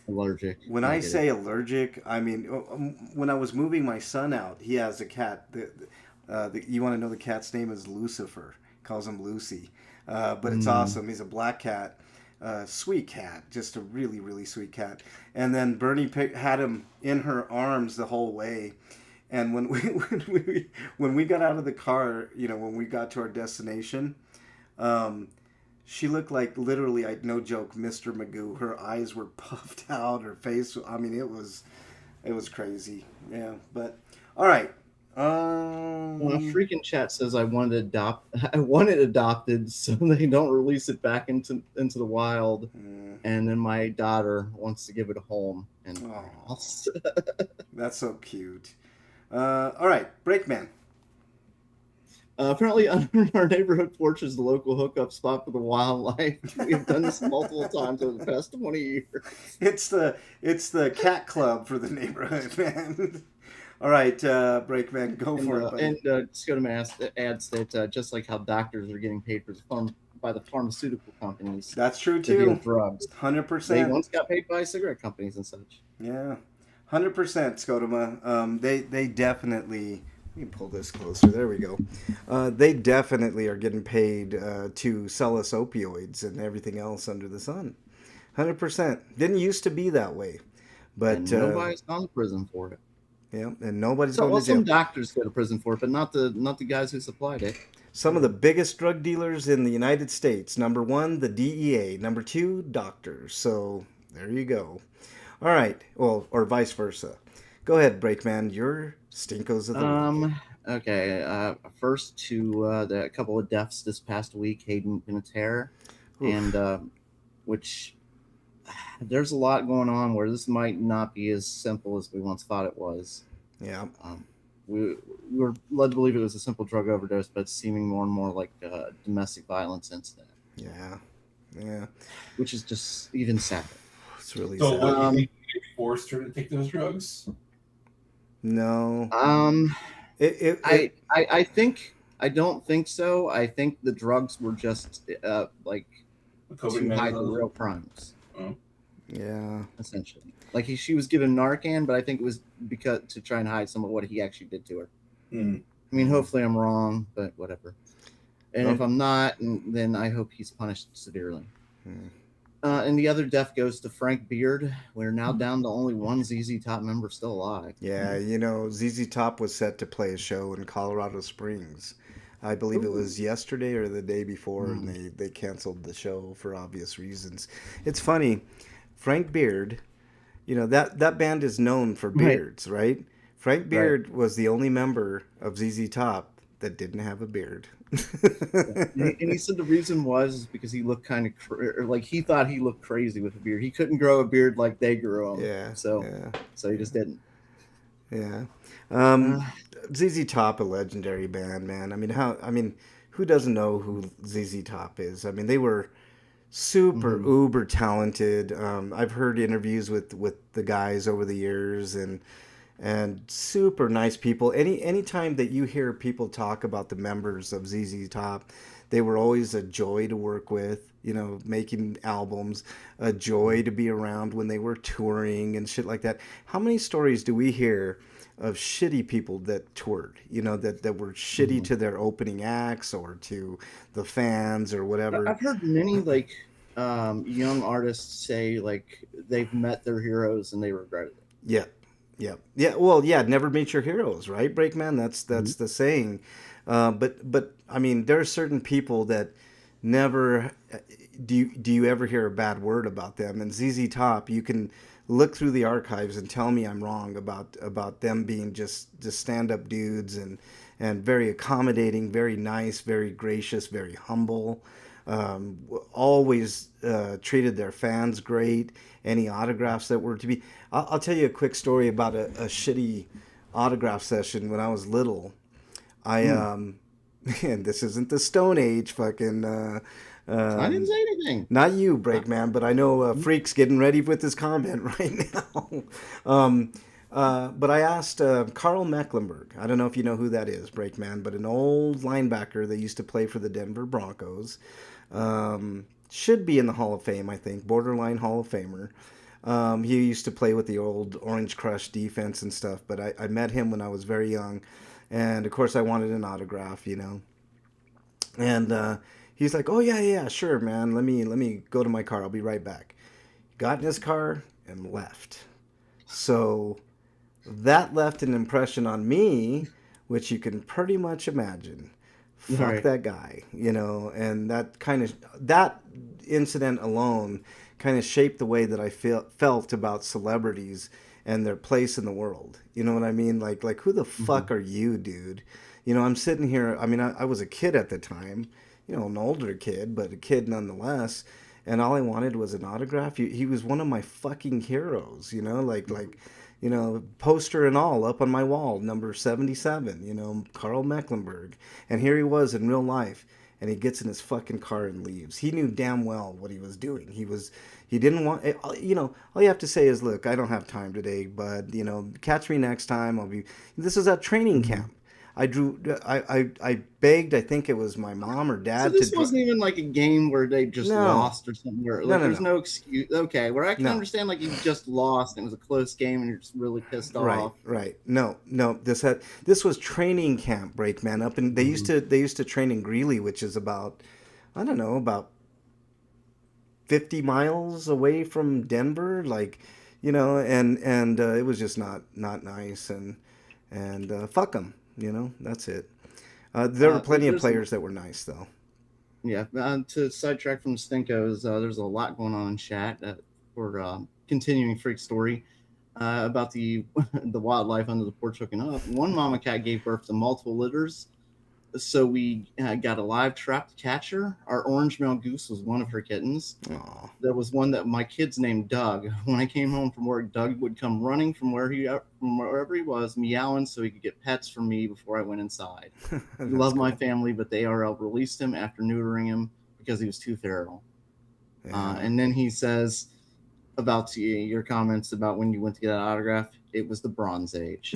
allergic. When I say allergic, I mean when I was moving my son out, he has a cat. You want to know the cat's name is Lucifer. Calls him Lucy, but it's awesome. He's a black cat, sweet cat, just a really really sweet cat. And then Bernie had him in her arms the whole way. And when we got out of the car, when we got to our destination, she looked like literally, no joke, Mr. Magoo. Her eyes were puffed out. Her face, I mean, it was crazy. Yeah, but all right. Well, a freaking chat says I want it adopted so they don't release it back into the wild. And then my daughter wants to give it a home. And that's so cute. All right, Breakman. Apparently, under our neighborhood porch is the local hookup spot for the wildlife. We've done this multiple times over the past 20 years. It's the cat club for the neighborhood, man. All right, Breakman, go for it. Buddy. And Scottum adds that just like how doctors are getting paid by the pharmaceutical companies. That's true too. Drugs, 100%. They once got paid by cigarette companies and such. Yeah. 100%, Scotoma. They definitely. Let me pull this closer. There we go. They definitely are getting paid to sell us opioids and everything else under the sun. 100%. Didn't used to be that way, but and nobody's gone to prison for it. Yeah, and nobody's going to jail. Some doctors go to prison for it, but not the guys who supplied it. Some of the biggest drug dealers in the United States. Number 1, the DEA. Number 2, doctors. So there you go. All right. Well, or vice versa. Go ahead, Breakman. Your stinkos of the week. Okay. First to a couple of deaths this past week. Hayden Panettiere, and which there's a lot going on where this might not be as simple as we once thought it was. Yeah. we were led to believe it was a simple drug overdose, but it's seeming more and more like a domestic violence incident. Yeah, which is just even sadder. it's really So sad. what, you think they forced her to take those drugs? No, I think I don't think so. I think the drugs were just like to hide the real crimes. Oh. Yeah, essentially. Like she was given Narcan, but I think it was because to try and hide some of what he actually did to her. Mm. I mean, hopefully I'm wrong, but whatever. And if I'm not, then I hope he's punished severely. And the other death goes to Frank Beard. We're now down to only one ZZ Top member still alive. Yeah, ZZ Top was set to play a show in Colorado Springs. I believe it was yesterday or the day before, and they canceled the show for obvious reasons. It's funny, Frank Beard, that band is known for beards, right? Frank Beard was the only member of ZZ Top that didn't have a beard. And he said the reason was because he looked kind of like he thought he looked crazy with a beard. He couldn't grow a beard like they grew them. Yeah. So he just didn't. Yeah. ZZ Top, a legendary band, man. I mean, who doesn't know who ZZ Top is? I mean, they were super uber talented. I've heard interviews with the guys over the years, and super nice people. Anytime that you hear people talk about the members of ZZ Top, they were always a joy to work with, making albums, a joy to be around when they were touring and shit like that. How many stories do we hear of shitty people that toured, that were shitty to their opening acts or to the fans or whatever? I've heard many young artists say they've met their heroes and they regretted it. Yeah. Well, never meet your heroes, right, Breakman? That's the saying. But I mean, there are certain people that never do you ever hear a bad word about them. And ZZ Top, you can look through the archives and tell me I'm wrong about them being just stand-up dudes and very accommodating, very nice, very gracious, very humble. Always treated their fans great. Any autographs that were to be, I'll tell you a quick story about a shitty autograph session when I was little. And this isn't the Stone Age fucking. I didn't say anything. Not you, Breakman, but I know Freak's getting ready with his comment right now. But I asked Carl Mecklenburg. I don't know if you know who that is, Breakman, but an old linebacker that used to play for the Denver Broncos. Should be in the Hall of Fame, I think. Borderline Hall of Famer. He used to play with the old Orange Crush defense and stuff, but I met him when I was very young. And, of course, I wanted an autograph, And he's like, oh, yeah, sure, man. Let me go to my car. I'll be right back. Got in his car and left. So that left an impression on me, which you can pretty much imagine. Fuck that guy, and that incident alone kind of shaped the way that I felt about celebrities and their place in the world. You know what I mean? Like who the fuck are you, dude? I'm sitting here. I mean, I was a kid at the time, an older kid, but a kid nonetheless. And all I wanted was an autograph. He was one of my fucking heroes, poster and all up on my wall, number 77, Carl Mecklenburg. And here he was in real life, and he gets in his fucking car and leaves. He knew damn well what he was doing. He didn't want, all you have to say is, look, I don't have time today, bud, catch me next time. This is at training camp. I begged, I think it was my mom or dad. So this wasn't even like a game where they just lost or something. Where there's no excuse. Okay, where I can understand you just lost and it was a close game and you're just really pissed off. Right. No. This was training camp, Breakman. Up and they used to train in Greeley, which is about 50 miles away from Denver. And it was just not nice and fuck them. That's it. There were plenty of players that were nice, though. Yeah. To sidetrack from Stinkos, there's a lot going on in chat for continuing Freak story about the wildlife under the porch hooking up. One mama cat gave birth to multiple litters. So we got a live trap to catch her. Our orange male goose was one of her kittens. Aw. There was one that my kids named Doug. When I came home from work, Doug would come running from wherever he was, meowing so he could get pets from me before I went inside. He That's loved my cool. family, but the ARL released him after neutering him because he was too feral. Yeah. And then he says about your comments about when you went to get an autograph, it was the Bronze Age.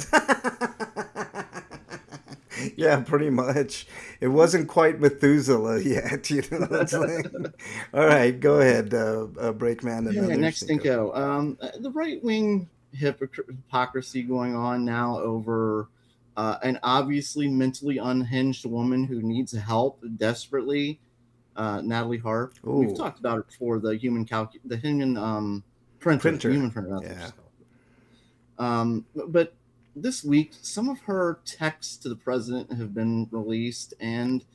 Yeah, pretty much. It wasn't quite Methuselah yet, you know what I'm saying? All right, go ahead, Breakman and Yeah, others. next Think of. Stinko. The right wing hypocrisy going on now over an obviously mentally unhinged woman who needs help desperately. Natalie Harp. We've Ooh, talked about it before. The human printer, the printer. human printer. That's what Yeah. she's called. But this week, some of her texts to the president have been released, and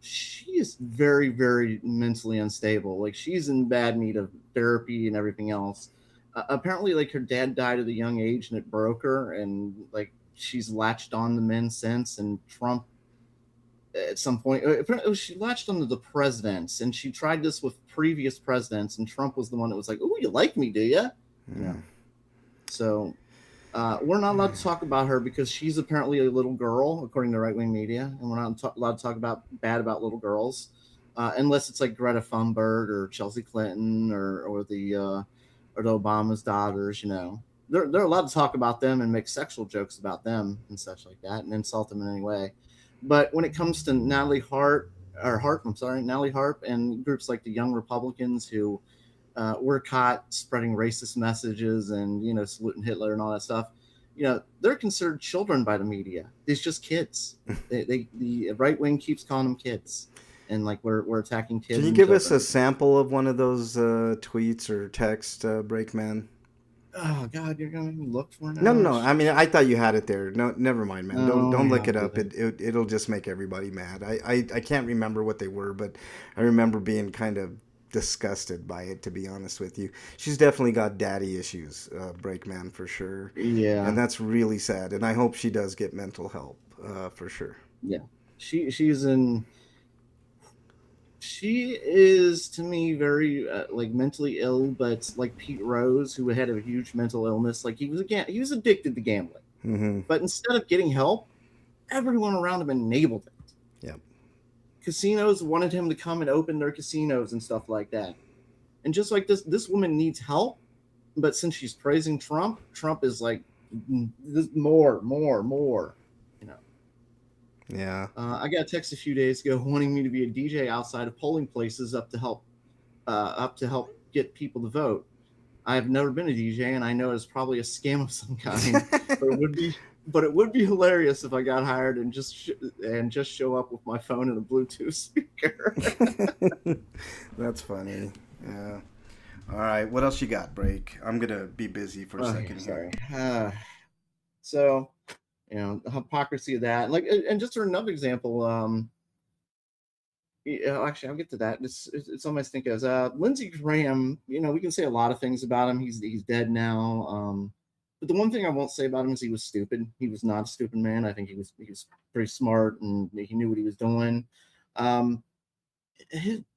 she is very, very mentally unstable. Like she's in bad need of therapy and everything else. Apparently, like her dad died at a young age, and it broke her, and like she's latched on to men since. And Trump, at some point, apparently she latched onto the presidents, and she tried this with previous presidents, and Trump was the one that was like, "Oh, you like me, do you?" You know. Mm. So we're not allowed to talk about her because she's apparently a little girl, according to right wing media, and we're not allowed to talk about bad about little girls, unless it's like Greta Thunberg or Chelsea Clinton or the Obama's daughters. You know, they're allowed to talk about them and make sexual jokes about them and such like that, and insult them in any way. But when it comes to Natalie Harp, and groups like the Young Republicans who were caught spreading racist messages and saluting Hitler and all that stuff. They're considered children by the media. It's just kids. The right wing keeps calling them kids, and like we're attacking Can kids you and give us a children. sample of one of those tweets or text, Breakman? Oh God, you're gonna make me look for it No, no, now. no. I mean, I thought you had it there. No, never mind, man. Don't No, don't yeah, look I'll it get up. it. It'll just make everybody mad. I can't remember what they were, but I remember being kind of disgusted by it. To be honest with you, she's definitely got daddy issues, Breakman for sure, and Yeah, that's really sad. And I hope she does get mental help, for sure. yeah. She's in. She is to me very like mentally ill, but like Pete Rose, who had a huge mental illness, like he was addicted to gambling. Mm-hmm. But instead of getting help, everyone around him enabled it. Yep. Casinos wanted him to come and open their casinos and stuff like that. And just like this woman needs help, but since she's praising Trump, Trump is like more, more, more. You know, Yeah. I got a text a few days ago wanting me to be a DJ outside of polling places up to help get people to vote. I have never been a DJ, and I know it's probably a scam of some kind, but it would be hilarious if I got hired and just show up with my phone and a Bluetooth speaker. That's funny. Yeah. All right. What else you got, Break? I'm gonna be busy for a Oh, second here. sorry. So, the hypocrisy of that, like, and just for another example, actually, I'll get to that. It's on my stinkers. Lindsey Graham, we can say a lot of things about him. He's dead now. But the one thing I won't say about him is he was stupid. He was not a stupid man. I think he was pretty smart and he knew what he was doing. Um,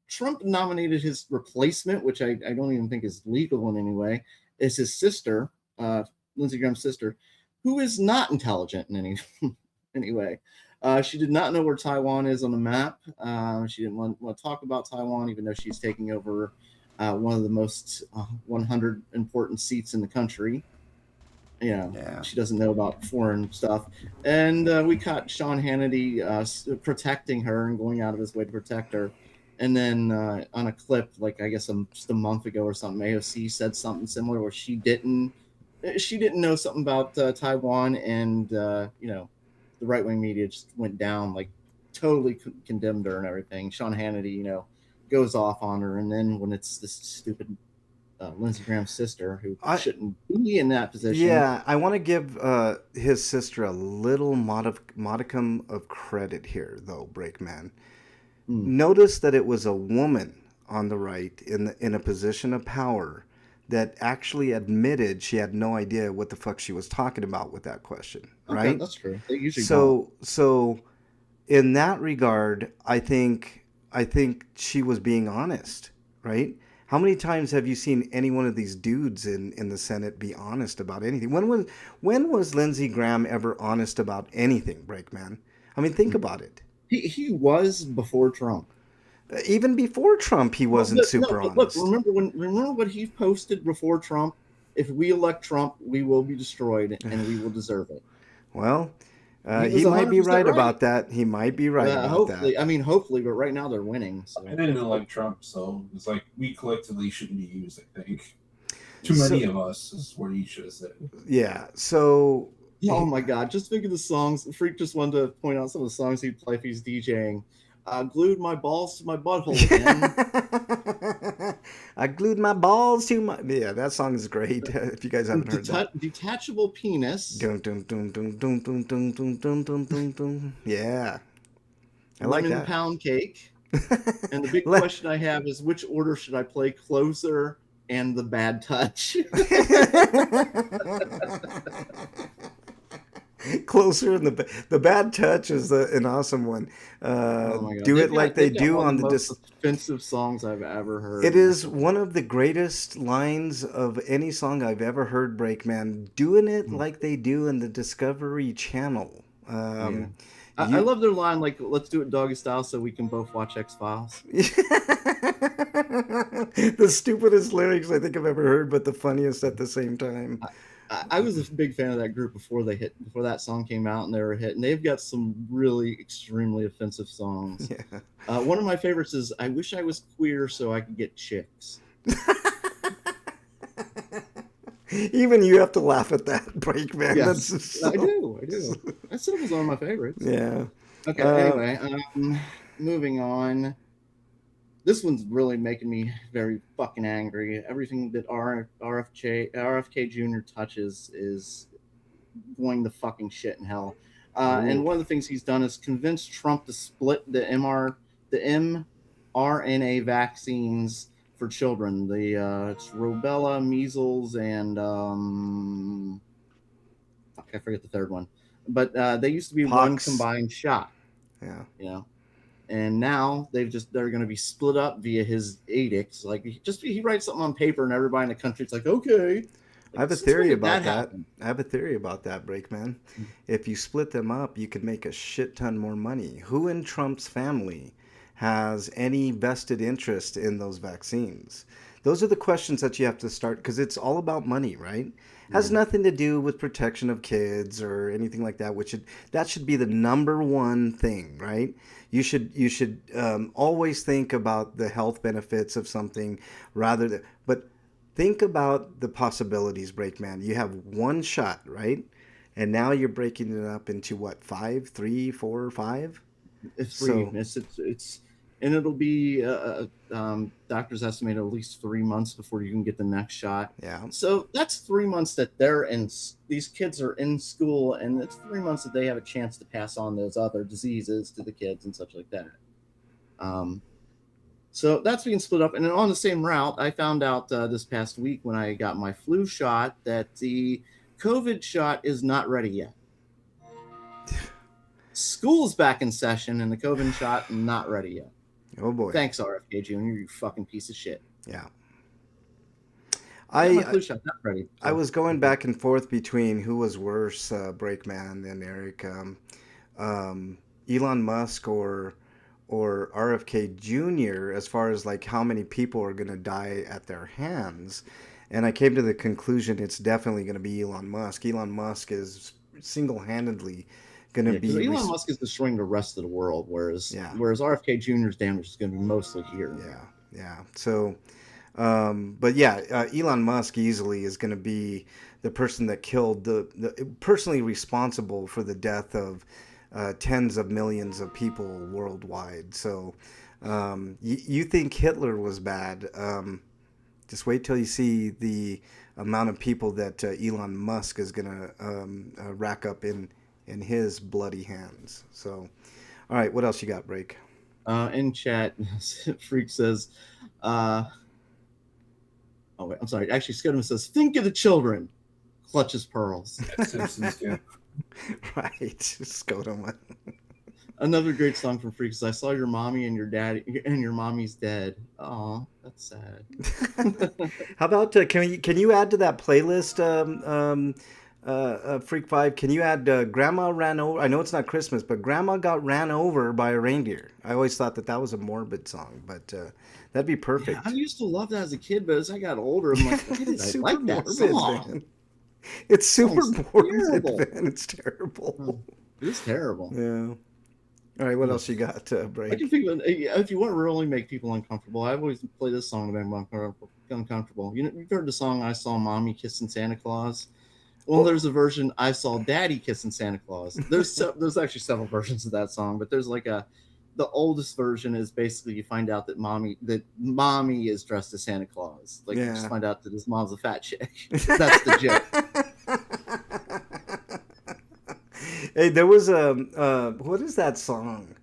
Trump nominated his replacement, which I don't even think is legal in any way, is his sister, Lindsey Graham's sister, who is not intelligent in any any way. She did not know where Taiwan is on the map. She didn't want to talk about Taiwan, even though she's taking over one of the most 100 important seats in the country. Yeah. She doesn't know about foreign stuff. And we caught Sean Hannity protecting her and going out of his way to protect her. And then on a clip, like I guess just a month ago or something, AOC said something similar where she didn't know something about Taiwan, and the right wing media just went down, like totally condemned her and everything. Sean Hannity, goes off on her, and then when it's this stupid Lindsey Graham's sister who I shouldn't be in that position. Yeah, I want to give his sister a little modicum of credit here, though, Breakman. Hmm. Notice that it was a woman on the right in a position of power that actually admitted she had no idea what the fuck she was talking about with that question, Okay, right? that's true. They usually don't. So in that regard, I think she was being honest, right? How many times have you seen any one of these dudes in the Senate be honest about anything? When was Lindsey Graham ever honest about anything, Breakman? I mean, think about it. He was before Trump. Even before Trump, he wasn't super but look, honest. remember what he posted before Trump. If we elect Trump, we will be destroyed, and we will deserve it. Well, He he was might be 100% right right. about that. He might be right about Hopefully, that. hopefully, but right now they're winning. So. I didn't elect Trump, so it's like we collectively shouldn't be used. I think too many of us is what he should have said. Yeah. So. Oh my God! Just think of the songs. Freak just wanted to point out some of the songs he'd play if he's DJing. Glued my balls to my butthole again. I glued my balls to my. Yeah, that song is great. If you guys haven't heard that. Detachable penis. Dun, dun, dun, dun, dun, dun, dun, dun, dun, dun, dun, dun. Yeah. I like Lemon that. pound cake. And the big question I have is, which order should I play Closer and The Bad Touch? Closer, and the Bad Touch is an awesome one. Do it like they do on the most offensive songs I've ever heard. It is one of the greatest lines of any song I've ever heard, Breakman. Doing it like they do in the Discovery Channel. I love their line, like, let's do it doggy style so we can both watch X-Files. The stupidest lyrics I think I've ever heard, but the funniest at the same time. I was a big fan of that group before that song came out and they were a hit, and they've got some really extremely offensive songs. Yeah. One of my favorites is "I Wish I Was Queer So I Could Get Chicks." Even you have to laugh at that, Breakman. Yes, So... I do. I said it was one of my favorites. Yeah. Okay. Anyway, moving on. This one's really making me very fucking angry. Everything that RFK Jr. touches is going to fucking shit in hell. And one of the things he's done is convince Trump to split the mRNA vaccines for children. It's rubella, measles, and I forget the third one. But they used to be Pox. one combined shot. Yeah. You know. And now they're going to be split up via his edicts. Like he writes something on paper, and everybody in the country, it's like, okay. Like, I have a theory about that. I have a theory about that, Breakman. If you split them up, you could make a shit ton more money. Who in Trump's family has any vested interest in those vaccines? Those are the questions that you have to start, because it's all about money, right? Has nothing to do with protection of kids or anything like that. That should be the number one thing, right? You should always think about the health benefits of something but think about the possibilities, Breakman. You have one shot, right? And now you're breaking it up into what, 5, 3, 4, 5? It's 3. It's and it'll be doctors estimate at least 3 months before you can get the next shot. Yeah. So that's 3 months that these kids are in school, and it's 3 months that they have a chance to pass on those other diseases to the kids and such like that. So that's being split up. And then on the same route, I found out this past week when I got my flu shot that the COVID shot is not ready yet. School's back in session, and the COVID shot not ready yet. Oh boy! Thanks, RFK Jr. You fucking piece of shit. Yeah. My flu shot not ready. I was going back and forth between who was worse, Breakman and Eric, Elon Musk or RFK Jr. as far as like how many people are going to die at their hands, and I came to the conclusion it's definitely going to be Elon Musk. Elon Musk is single-handedly going to be. Elon Musk is destroying the rest of the world, whereas RFK Jr.'s damage is going to be mostly here. Yeah. So, but yeah, Elon Musk easily is going to be the person that killed the personally responsible for the death of tens of millions of people worldwide. So, you think Hitler was bad? Just wait till you see the amount of people that Elon Musk is going to rack up in his bloody hands. So, all right, what else you got, Break? In chat, Freak says, oh wait, I'm sorry. Actually, Scudman says, think of the children. Clutches pearls. Simpsons, yeah. Right, Scudman. Another great song from Freaks is "I Saw Your Mommy and Your Daddy and Your Mommy's Dead." Oh, that's sad. How about can you add to that playlist, Freak Five? Can you add Grandma ran over? I know it's not Christmas, but Grandma got ran over by a reindeer. I always thought that was a morbid song, but that'd be Yeah, I perfect. used to love that as a kid, but as I got older, I'm like, why did It's I super like that morbid, song? man. It's super Song's morbid, terrible. man. It's terrible. It's terrible. Yeah. All right, what Ugh. else you got, I can Break? think of if you want to really make people uncomfortable. I've always play this song to make them uncomfortable. You've heard the song "I Saw Mommy Kissing Santa Claus." Well, Oh, there's a version "I Saw Daddy Kissing Santa Claus." There's actually several versions of that song, but there's like the oldest version is basically you find out that mommy is dressed as Santa Claus. Like you just yeah. find out that his mom's a fat chick. That's the joke. Hey, there was a what is that song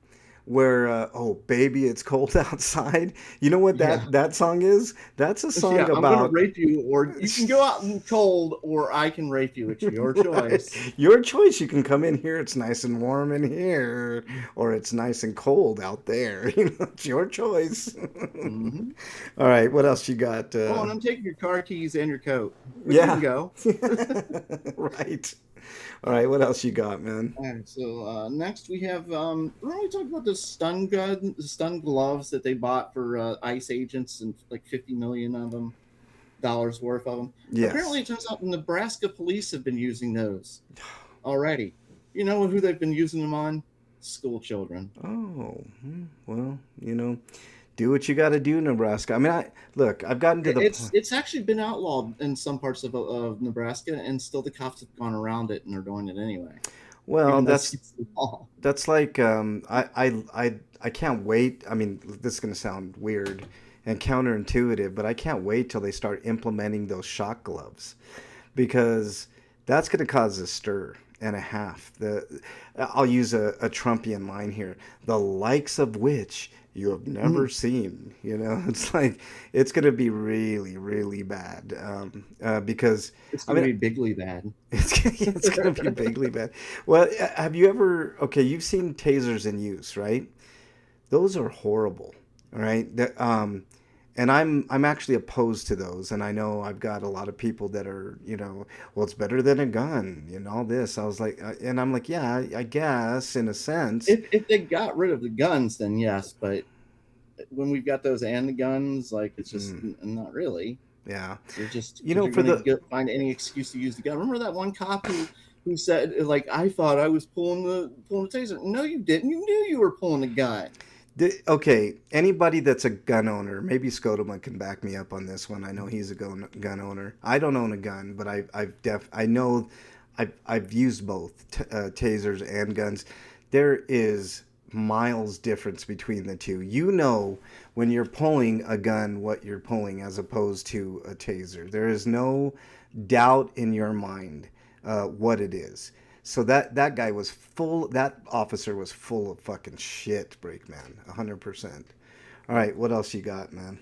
where oh baby it's cold outside? You know what Yeah. that song is? That's a song Yeah, I'm gonna about rape you, or you can go out in cold, or I can rape you. It's your right. choice. Your choice. You can come in here. It's nice and warm in here, or it's nice and cold out there. You know, it's your choice. Mm-hmm. All right, what else you got? Oh, and I'm taking your car keys and your coat, but you can Yeah, go. right. All right, what else you got, man? All right, so next we have remember we talked about the stun gloves that they bought for ICE agents and like 50 million of them dollars worth of them. Apparently, Yes. it turns out the Nebraska police have been using those already. You know who they've been using them on? School children. Oh, well, do what you got to do, Nebraska. I mean, look, I've gotten to the point. It's actually been outlawed in some parts of Nebraska, and still the cops have gone around it and they're doing it anyway, Well, even though it's against the law. that's like I can't wait. I mean, this is gonna sound weird and counterintuitive, but I can't wait till they start implementing those shock gloves because that's gonna cause a stir and a half. I'll use a Trumpian line here: the likes of which you have never seen. It's like it's gonna be really, really bad because It's I going to mean. be bigly bad. It's gonna be bigly bad. Well, have you ever? Okay, you've seen tasers in use, right? Those are horrible. All right. And I'm actually opposed to those. And I know I've got a lot of people that are, well, it's better than a gun and all this. I was like, and I'm like, yeah, I guess in a sense. If they got rid of the guns, then yes. But when we've got those and the guns, like it's just not really. Yeah. You're just You know, you're for going the to find any excuse to use the gun. Remember that one cop who said like I thought I was pulling the taser. No, you didn't. You knew you were pulling a gun. Okay, anybody that's a gun owner, maybe Scotoma can back me up on this one. I know he's a gun owner. I don't own a gun, but I know I've used both tasers and guns. There is miles difference between the two. You know when you're pulling a gun what you're pulling as opposed to a taser. There is no doubt in your mind what it is. So that guy was full. That officer was full of fucking shit, Breakman, 100%. All right, what else you got, man?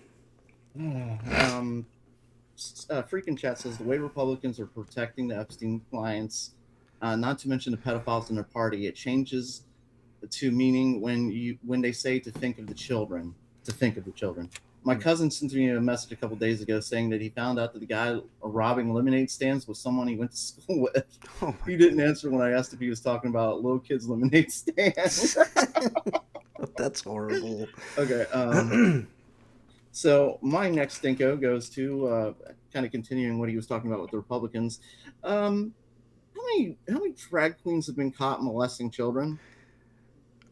Freaking chat says the way Republicans are protecting the Epstein clients, not to mention the pedophiles in their party, it changes to meaning when they say to think of the children, My cousin sent me a message a couple days ago saying that he found out that the guy robbing lemonade stands was someone he went to school with. Oh He didn't answer when I asked if he was talking about little kids' lemonade stands. That's horrible. Okay. So my next Stinko goes to kind of continuing what he was talking about with the Republicans. How many drag queens have been caught molesting children?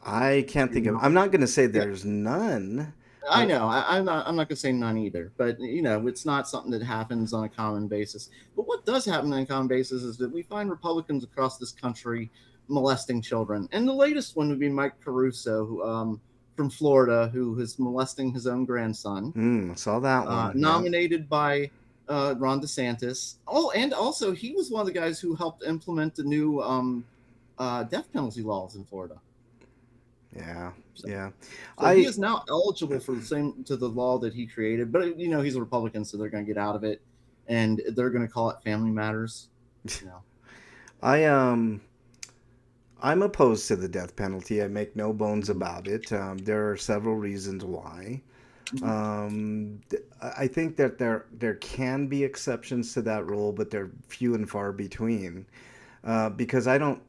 I can't think of. I'm not going to say there's none. I know. I'm not going to say none either. But it's not something that happens on a common basis. But what does happen on a common basis is that we find Republicans across this country molesting children. And the latest one would be Mike Caruso, who, from Florida, who is molesting his own grandson. Saw that one. Nominated by Ron DeSantis. Oh, and also he was one of the guys who helped implement the new death penalty laws in Florida. Yeah. So he is now eligible for the law that he created, but he's a Republican, so they're going to get out of it, and they're going to call it Family Matters. I'm opposed to the death penalty. I make no bones about it. There are several reasons why. I think that there can be exceptions to that rule, but they're few and far between. Because I don't.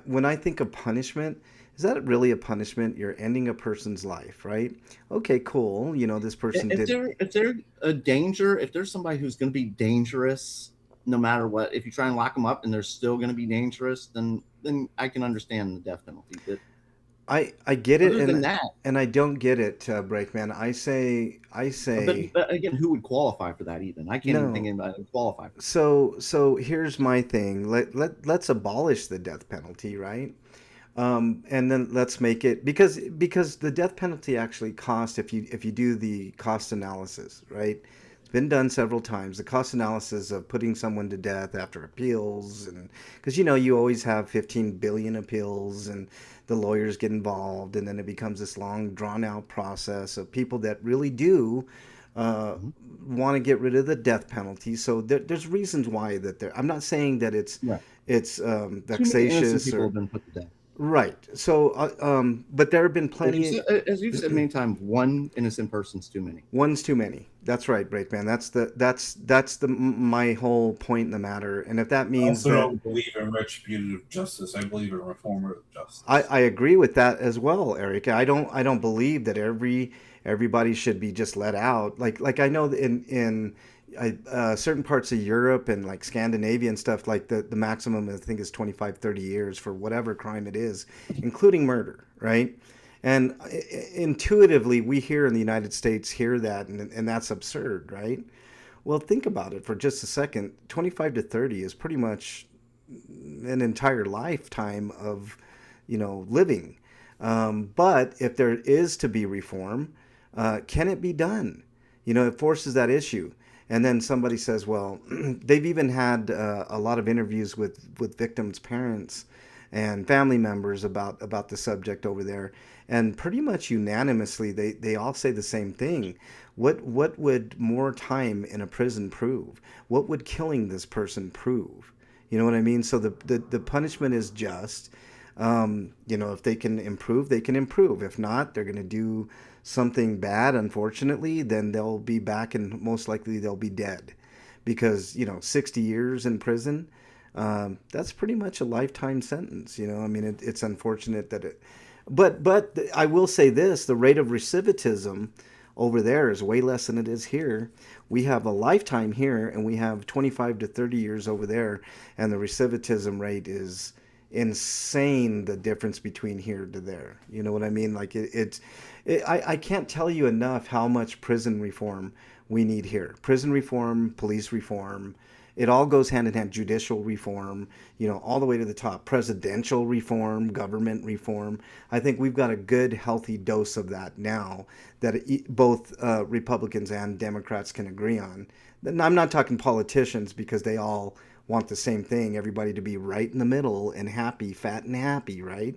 When I think of punishment, is that really a punishment? You're ending a person's life, right? Okay, cool. You know, this person If did. they're a danger, if there's somebody who's going to be dangerous, no matter what, if you try and lock them up and they're still going to be dangerous, then I can understand the death penalty. But I get it, other than that, and I don't get it, Breakman. I say but again, who would qualify for that? Even I can't even think no. of anybody that would qualify for So here's my thing. Let's abolish the death penalty, right? And then let's make it, because the death penalty actually costs, if you do the cost analysis, right? It's been done several times. The cost analysis of putting someone to death after appeals, and because you always have 15 billion appeals, and the lawyers get involved, and then it becomes this long drawn out process of people that really do uh, that. want to get rid of the death penalty. So there's reasons why that there. I'm not saying that Right. it's Too many innocent vexatious people or have been put to death. right. So, but there have been plenty. As you've said many times, one innocent person's too many. One's too many. That's right, Brakeman. That's my whole point in the matter. And if that I means also that don't believe in retributive justice. I believe in reformative justice. I agree with that as well, Eric. I don't believe that everybody should be just let out. Like I know that in certain parts of Europe and like Scandinavia and stuff, like the maximum I think is 25, 30 years for whatever crime it is, including murder, right? And intuitively, we here in the United States hear that, and that's absurd, right? Well, think about it for just a second. 25 to 30 is pretty much an entire lifetime of, living. But if there is to be reform, can it be done? It forces that issue. And then somebody says, well, they've even had a lot of interviews with victims' parents and family members about the subject over there. And pretty much unanimously, they all say the same thing. What would more time in a prison prove? What would killing this person prove? You know what I mean? So the punishment is just. If they can improve, they can improve. If not, they're going to do something bad, unfortunately, then they'll be back and most likely they'll be dead. Because, 60 years in prison, that's pretty much a lifetime sentence. I mean, it's unfortunate that it. But I will say this, the rate of recidivism over there is way less than it is here. We have a lifetime here, and we have 25 to 30 years over there, and the recidivism rate is insane, the difference between here to there. You know what I mean? Like I can't tell you enough how much prison reform we need here. Prison reform, police reform, it all goes hand in hand. Judicial reform, all the way to the top. Presidential reform, government reform. I think we've got a good, healthy dose of that now that both Republicans and Democrats can agree on. And I'm not talking politicians because they all want the same thing, everybody to be right in the middle and happy, fat and happy, right?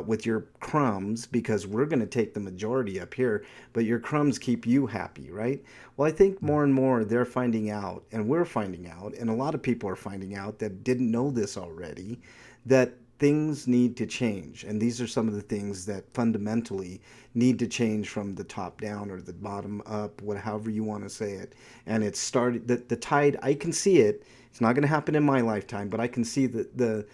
With your crumbs, because we're going to take the majority up here, but your crumbs keep you happy, right? Well, I think more and more they're finding out, and we're finding out, and a lot of people are finding out that didn't know this already, that things need to change. And these are some of the things that fundamentally need to change from the top down or the bottom up, however you want to say it. And it's started, the tide, I can see it. It's not going to happen in my lifetime, but I can see the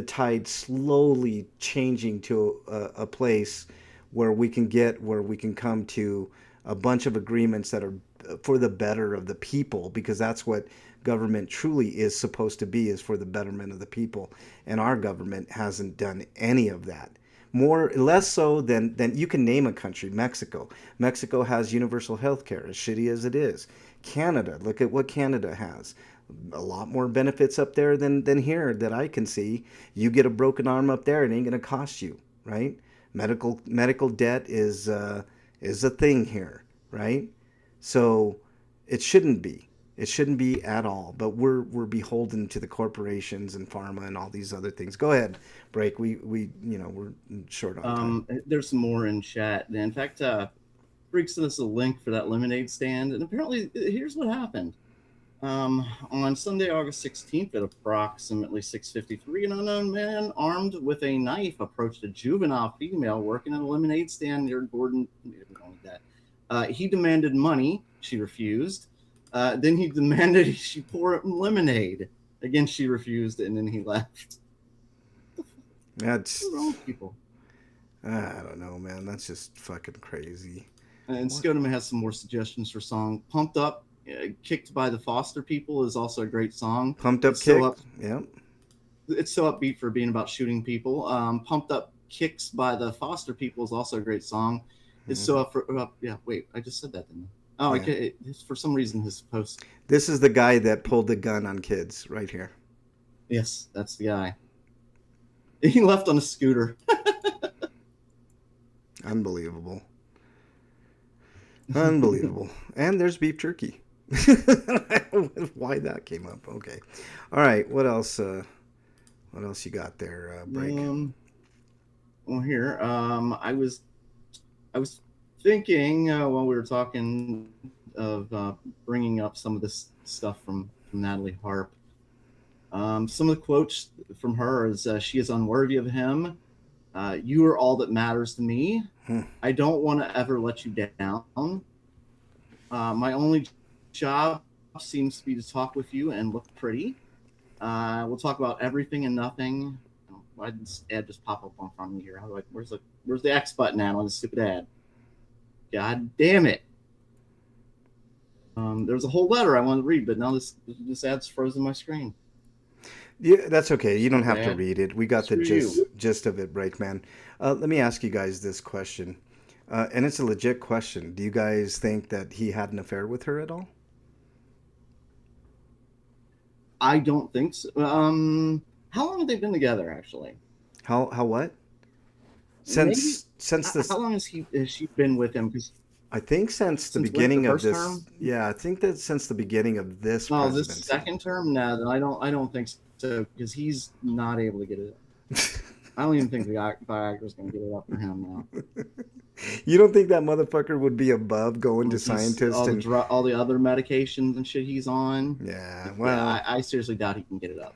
tide slowly changing to a place where we can come to a bunch of agreements that are for the better of the people, because that's what government truly is supposed to be, is for the betterment of the people. And our government hasn't done any of that. Less so than you can name a country. Mexico has universal health care, as shitty as it is. Canada, look at what Canada has. A lot more benefits up there than here that I can see. You get a broken arm up there, it ain't gonna cost you, right? Medical debt is a thing here, right? So it shouldn't be. It shouldn't be at all. But we're beholden to the corporations and pharma and all these other things. Go ahead, Break. We're short on time. There's some more in chat. In fact, Freak sent us a link for that lemonade stand, and apparently, here's what happened. On Sunday, August 16th at approximately 6:53, an unknown man armed with a knife approached a juvenile female working at a lemonade stand near Gordon. He demanded money. She refused. Then he demanded she pour him lemonade. Again, she refused, and then he left. That's, What's wrong with people? I don't know, man. That's just fucking crazy. And Scodom has some more suggestions for song. Pumped Up, Kicked by the Foster People is also a great song. Pumped Up Kicked? Yep. It's so upbeat for being about shooting people. Pumped Up Kicks by the Foster People is also a great song. It's so up for wait, I just said that, didn't I? Oh, yeah. For some reason his post. This is the guy that pulled the gun on kids right here. Yes, that's the guy. He left on a scooter. Unbelievable. Unbelievable. And there's beef jerky. Why that came up. Okay. All right. What else? What else you got there, Break? Well, here, I was thinking while we were talking of bringing up some of this stuff from Natalie Harp. Some of the quotes from her is, "She is unworthy of him. You are all that matters to me. I don't want to ever let you down. My only job seems to be to talk with you and look pretty. We'll talk about everything and nothing." Why did this ad just pop up in front of me here? Where's the X button at on this stupid ad? God damn it. There's a whole letter I wanted to read, but now this ad's frozen my screen. Yeah, that's okay. You don't have to read it. We got the gist of it, Breakman. Let me ask you guys this question. And it's a legit question. Do you guys think that he had an affair with her at all? I don't think so. How long have they been together, actually? How what? Since this. How long has she been with him? Because I think since the beginning of this term? Yeah, I think that since the beginning of this presidency. This second term? No, I don't think so, because he's not able to get it up. I don't even think the Viagra's going to get it up for him now. You don't think that motherfucker would be above going to scientists and all the other medications and shit he's on? Yeah, well, I seriously doubt he can get it up.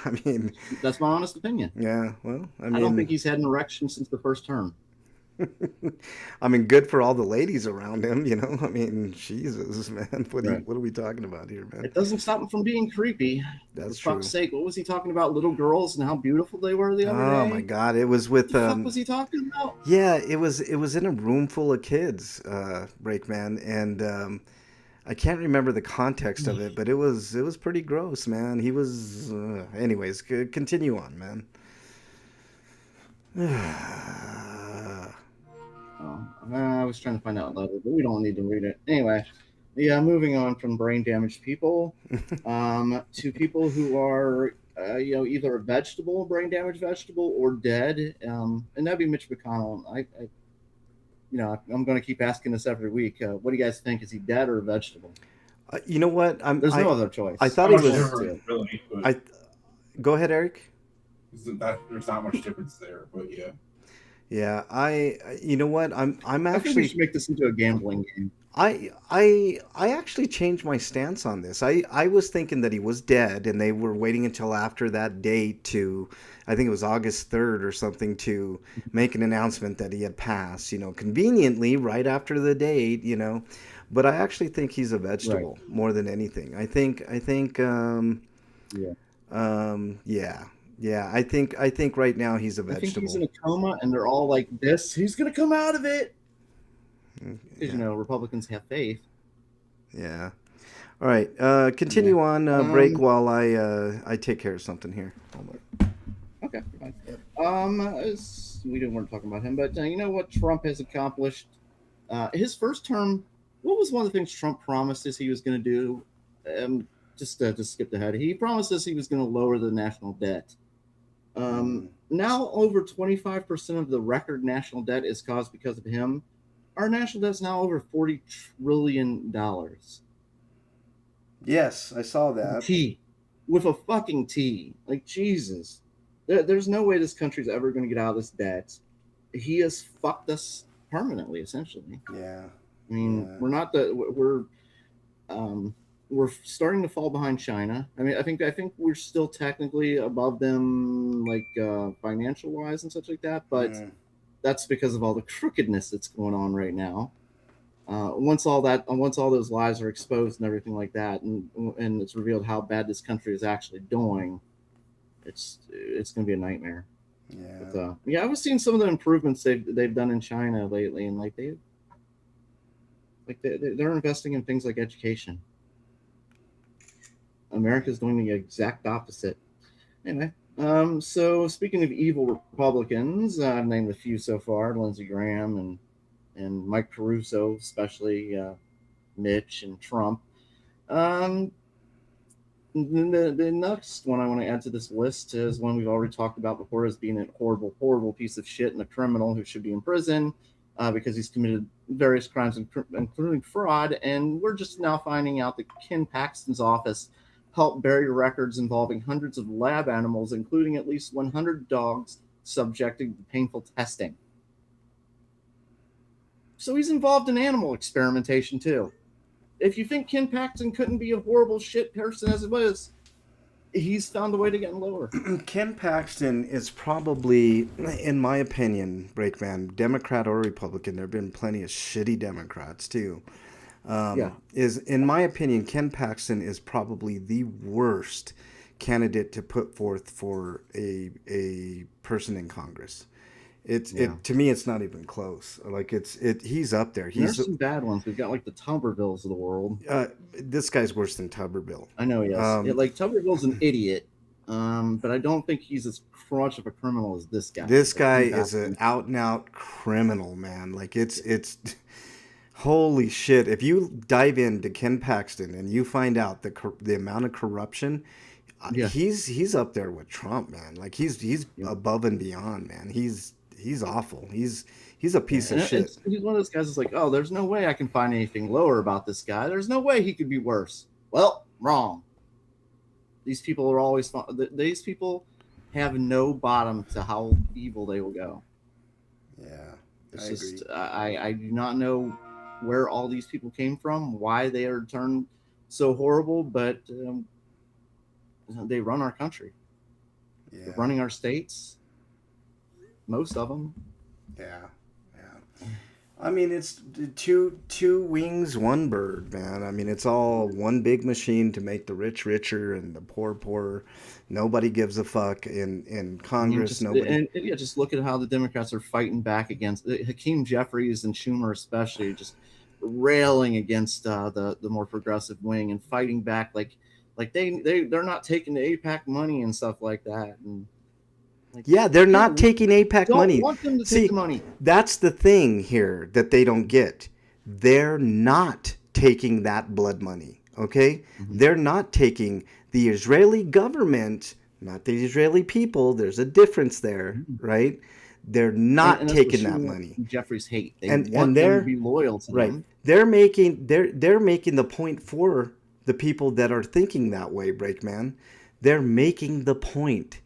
I mean, that's my honest opinion. Yeah, well, I don't think he's had an erection since the first term. I mean, good for all the ladies around him, you know. I mean, Jesus, man, what are we talking about here, man? It doesn't stop him from being creepy. That's true. For fuck's sake, what was he talking about? Little girls and how beautiful they were the other day. Oh my God, it was with. What the fuck was he talking about? Yeah, it was in a room full of kids, Breakman, and I can't remember the context of it, but it was pretty gross, man. He was, anyways. Continue on, man. I was trying to find out letter, but we don't need to read it. Anyway, yeah, moving on from brain damaged people to people who are, either a vegetable, brain damaged vegetable, or dead. And that'd be Mitch McConnell. I'm going to keep asking this every week. What do you guys think? Is he dead or a vegetable? You know what? There's no other choice. I thought he was. Really, go ahead, Eric. There's not much difference there, but yeah. Yeah, you know what? I'm actually. I think we should make this into a gambling game. I actually changed my stance on this. I was thinking that he was dead, and they were waiting until after that date to, I think it was August 3rd or something, to make an announcement that he had passed. Conveniently right after the date. But I actually think he's a vegetable more than anything. I think. Yeah, I think right now he's a vegetable. I think he's in a coma, and they're all like this. He's gonna come out of it. Because Republicans have faith. Yeah. All right. Continue on. Break while I take care of something here. Hold on. Okay. Fine. We didn't want to talk about him, but you know what Trump has accomplished? His first term. What was one of the things Trump promised us he was going to do? Just to skip ahead, he promised us he was going to lower the national debt. Now over 25% of the record national debt is caused because of him. Our national debt is now over $40 trillion. Yes, I saw that. T, with a fucking T. Like, Jesus. There's no way this country's ever going to get out of this debt. He has fucked us permanently, essentially. Yeah. I mean, we're we're starting to fall behind China. I mean, I think we're still technically above them, like financial wise and such like that. But that's because of all the crookedness that's going on right now. Once all those lies are exposed and everything like that, and it's revealed how bad this country is actually doing, it's going to be a nightmare. Yeah. But, I was seeing some of the improvements they've done in China lately, and they're investing in things like education. America's doing the exact opposite. Anyway, so speaking of evil Republicans, I've named a few so far: Lindsey Graham and Mike Caruso, especially Mitch and Trump. The next one I want to add to this list is one we've already talked about before as being a horrible, horrible piece of shit and a criminal who should be in prison because he's committed various crimes, including fraud. And we're just now finding out that Ken Paxton's office helped bury records involving hundreds of lab animals, including at least 100 dogs subjected to painful testing. So he's involved in animal experimentation too. If you think Ken Paxton couldn't be a horrible shit person as it was, he's found a way to get lower. Ken Paxton is probably, in my opinion, Breakman, Democrat or Republican, there have been plenty of shitty Democrats too. Is, in my opinion, Ken Paxton is probably the worst candidate to put forth for a person in Congress. To me, it's not even close. Like he's up there. There's some bad ones. We've got like the Tubervilles of the world. This guy's worse than Tuberville. I know, yes. Tuberville's an idiot, but I don't think he's as much of a criminal as this guy. This guy is an out and out criminal, man. Like it's holy shit. If you dive into Ken Paxton and you find out the amount of corruption, he's up there with Trump, man. Like he's above and beyond, man. He's awful. He's a piece of shit. He's one of those guys that's like, oh, there's no way I can find anything lower about this guy. There's no way he could be worse. Well, wrong. These people are always these people have no bottom to how evil they will go. Yeah, I do not know where all these people came from, why they are turned so horrible, but they run our country. Yeah. They're running our states. Most of them. Yeah. I mean, it's two wings, one bird, man. I mean, it's all one big machine to make the rich richer and the poor poorer. Nobody gives a fuck in Congress. Just look at how the Democrats are fighting back against Hakeem Jeffries and Schumer, especially, just railing against the more progressive wing and fighting back like they're not taking the AIPAC money and stuff like that. And they're not taking AIPAC money. Don't want them to take the money. That's the thing here that they don't get. They're not taking that blood money, okay? Mm-hmm. They're not taking the Israeli government, not the Israeli people. There's a difference there, right? They're not taking that money. Jeffries hate. They want them to be loyal to them. They're making the point for the people that are thinking that way, Breakman. They're making the point.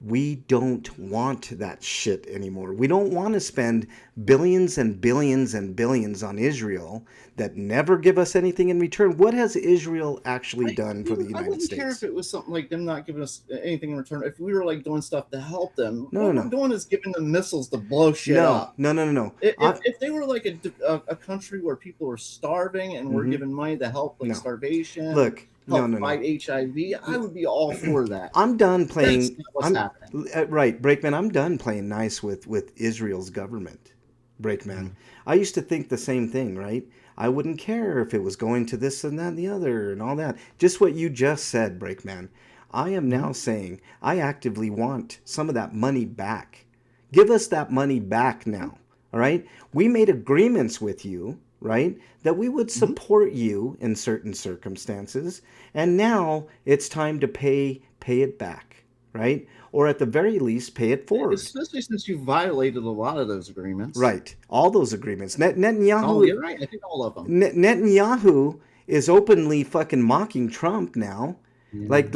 We don't want that shit anymore. We don't want to spend billions and billions and billions on Israel that never give us anything in return. What has Israel actually done for the United States? I wouldn't care if it was something like them not giving us anything in return. If we were like doing stuff to help them, what we're doing is giving them missiles to blow shit up. No. If they were like a country where people are starving and we're giving money to help starvation. Look. Fight HIV, I would be all for that. I'm done playing. What's happening? Right, Breakman. I'm done playing nice with Israel's government, Breakman. I used to think the same thing, right? I wouldn't care if it was going to this and that and the other and all that. Just what you just said, Breakman. I am now saying I actively want some of that money back. Give us that money back now, all right? We made agreements with you, right, that we would support you in certain circumstances, and now it's time to pay it back, right? Or at the very least, pay it forward. Especially since you violated a lot of those agreements. Right, all those agreements. Netanyahu. Oh, you're right. I think all of them. Netanyahu is openly fucking mocking Trump now. Yeah. Like,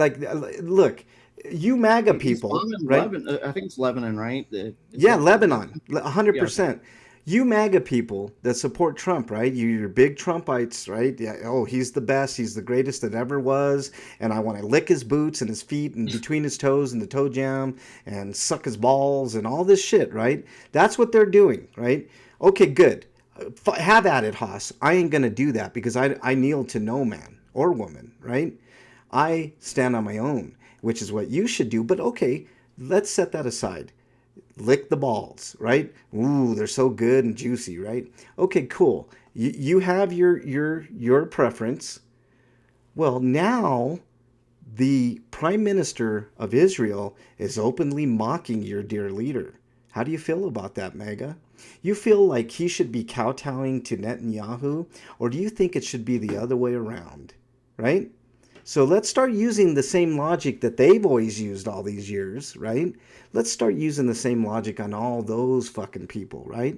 look, you MAGA people, right? I think it's Lebanon, right? Lebanon, 100%. You MAGA people that support Trump, right? You're big Trumpites, right? Yeah. Oh, he's the best. He's the greatest that ever was. And I want to lick his boots and his feet and between his toes and the toe jam and suck his balls and all this shit, right? That's what they're doing, right? Okay, good. Have at it, Haas. I ain't going to do that because I kneel to no man or woman, right? I stand on my own, which is what you should do. But okay, let's set that aside. Lick the balls, right? Ooh, they're so good and juicy, right? Okay, cool. You have your preference. Well, now the Prime Minister of Israel is openly mocking your dear leader. How do you feel about that, Mega? You feel like he should be kowtowing to Netanyahu, or do you think it should be the other way around, right? So let's start using the same logic that they've always used all these years, right? Let's start using the same logic on all those fucking people, right?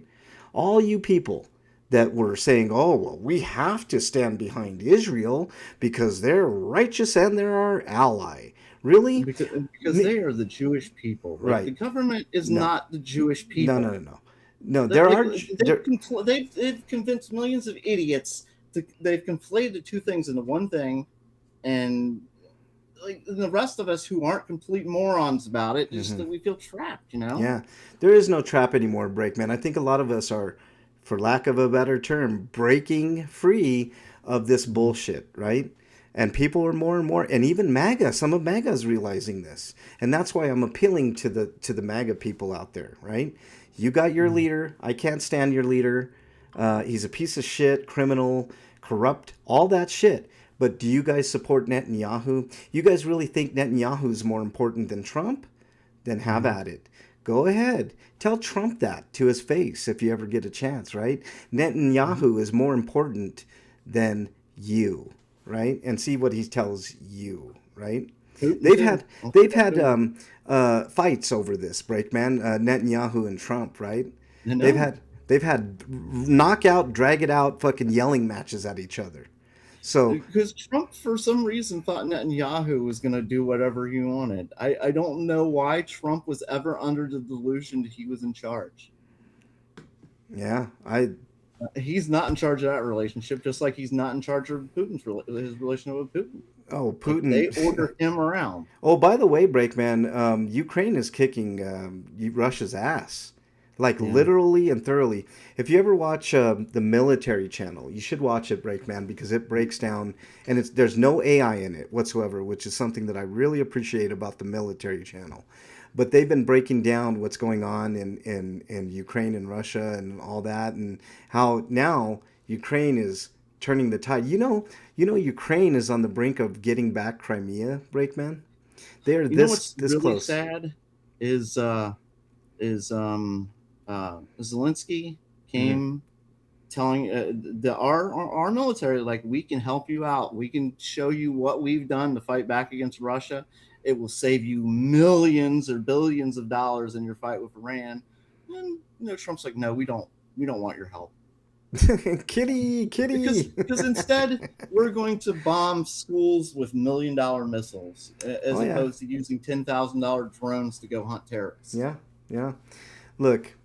All you people that were saying, oh, well, we have to stand behind Israel because they're righteous and they're our ally. Really? Because they are the Jewish people. Like, right. The government is No. not the Jewish people. No. No, they've convinced millions of idiots. They've conflated the two things into one thing, and like the rest of us who aren't complete morons about it, just that we feel trapped, you know? Yeah, there is no trap anymore, Breakman. I think a lot of us are, for lack of a better term, breaking free of this bullshit, right? And people are more and more, and even MAGA, some of MAGA is realizing this. And that's why I'm appealing to the MAGA people out there, right? You got your leader. I can't stand your leader. He's a piece of shit, criminal, corrupt, all that shit. But do you guys support Netanyahu? You guys really think Netanyahu is more important than Trump? Then have at it. Go ahead. Tell Trump that to his face if you ever get a chance, right? Netanyahu is more important than you, right? And see what he tells you, right? They've had fights over this, Breakman, Netanyahu and Trump, right? They've had knockout, drag it out, fucking yelling matches at each other. So because Trump, for some reason, thought Netanyahu was going to do whatever he wanted. I don't know why Trump was ever under the delusion that he was in charge. Yeah, he's not in charge of that relationship, just like he's not in charge of his relationship with Putin. Oh, Putin! They order him around. Oh, by the way, Breakman, Ukraine is kicking Russia's ass. Like literally and thoroughly. If you ever watch the military channel, you should watch it, Breakman, because it breaks down, and there's no AI in it whatsoever, which is something that I really appreciate about the military channel. But they've been breaking down what's going on in Ukraine and Russia and all that, and how now Ukraine is turning the tide. You know, Ukraine is on the brink of getting back Crimea, Breakman. They're this really close. Sad is Zelensky came telling our military, like, we can help you out. We can show you what we've done to fight back against Russia. It will save you millions or billions of dollars in your fight with Iran. And Trump's like, no, we don't want your help. kitty. Because instead we're going to bomb schools with $1 million missiles as opposed to using $10,000 drones to go hunt terrorists. Yeah. Look,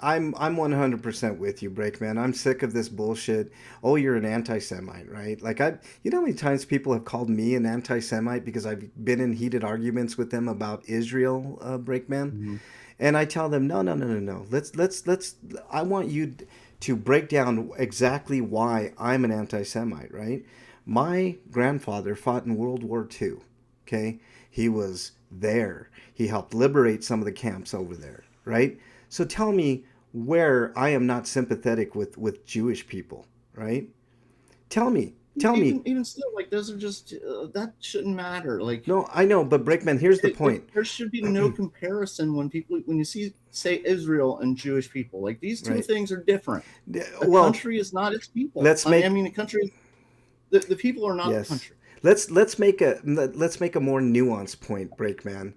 I'm 100% with you, Breakman. I'm sick of this bullshit. Oh, you're an anti-Semite, right? Like, you know how many times people have called me an anti-Semite because I've been in heated arguments with them about Israel, Breakman? And I tell them, no. Let's. I want you to break down exactly why I'm an anti-Semite, right? My grandfather fought in World War II. Okay, he was there. He helped liberate some of the camps over there, right? So tell me where I am not sympathetic with Jewish people, right? Tell me. Even still, like, those are just that shouldn't matter. Like, no, I know, but Breakman, here's the point. There should be no comparison when you say Israel and Jewish people. Like, these two things are different. A country is not its people. A country. The people are not the country. Let's make a more nuanced point, Breakman.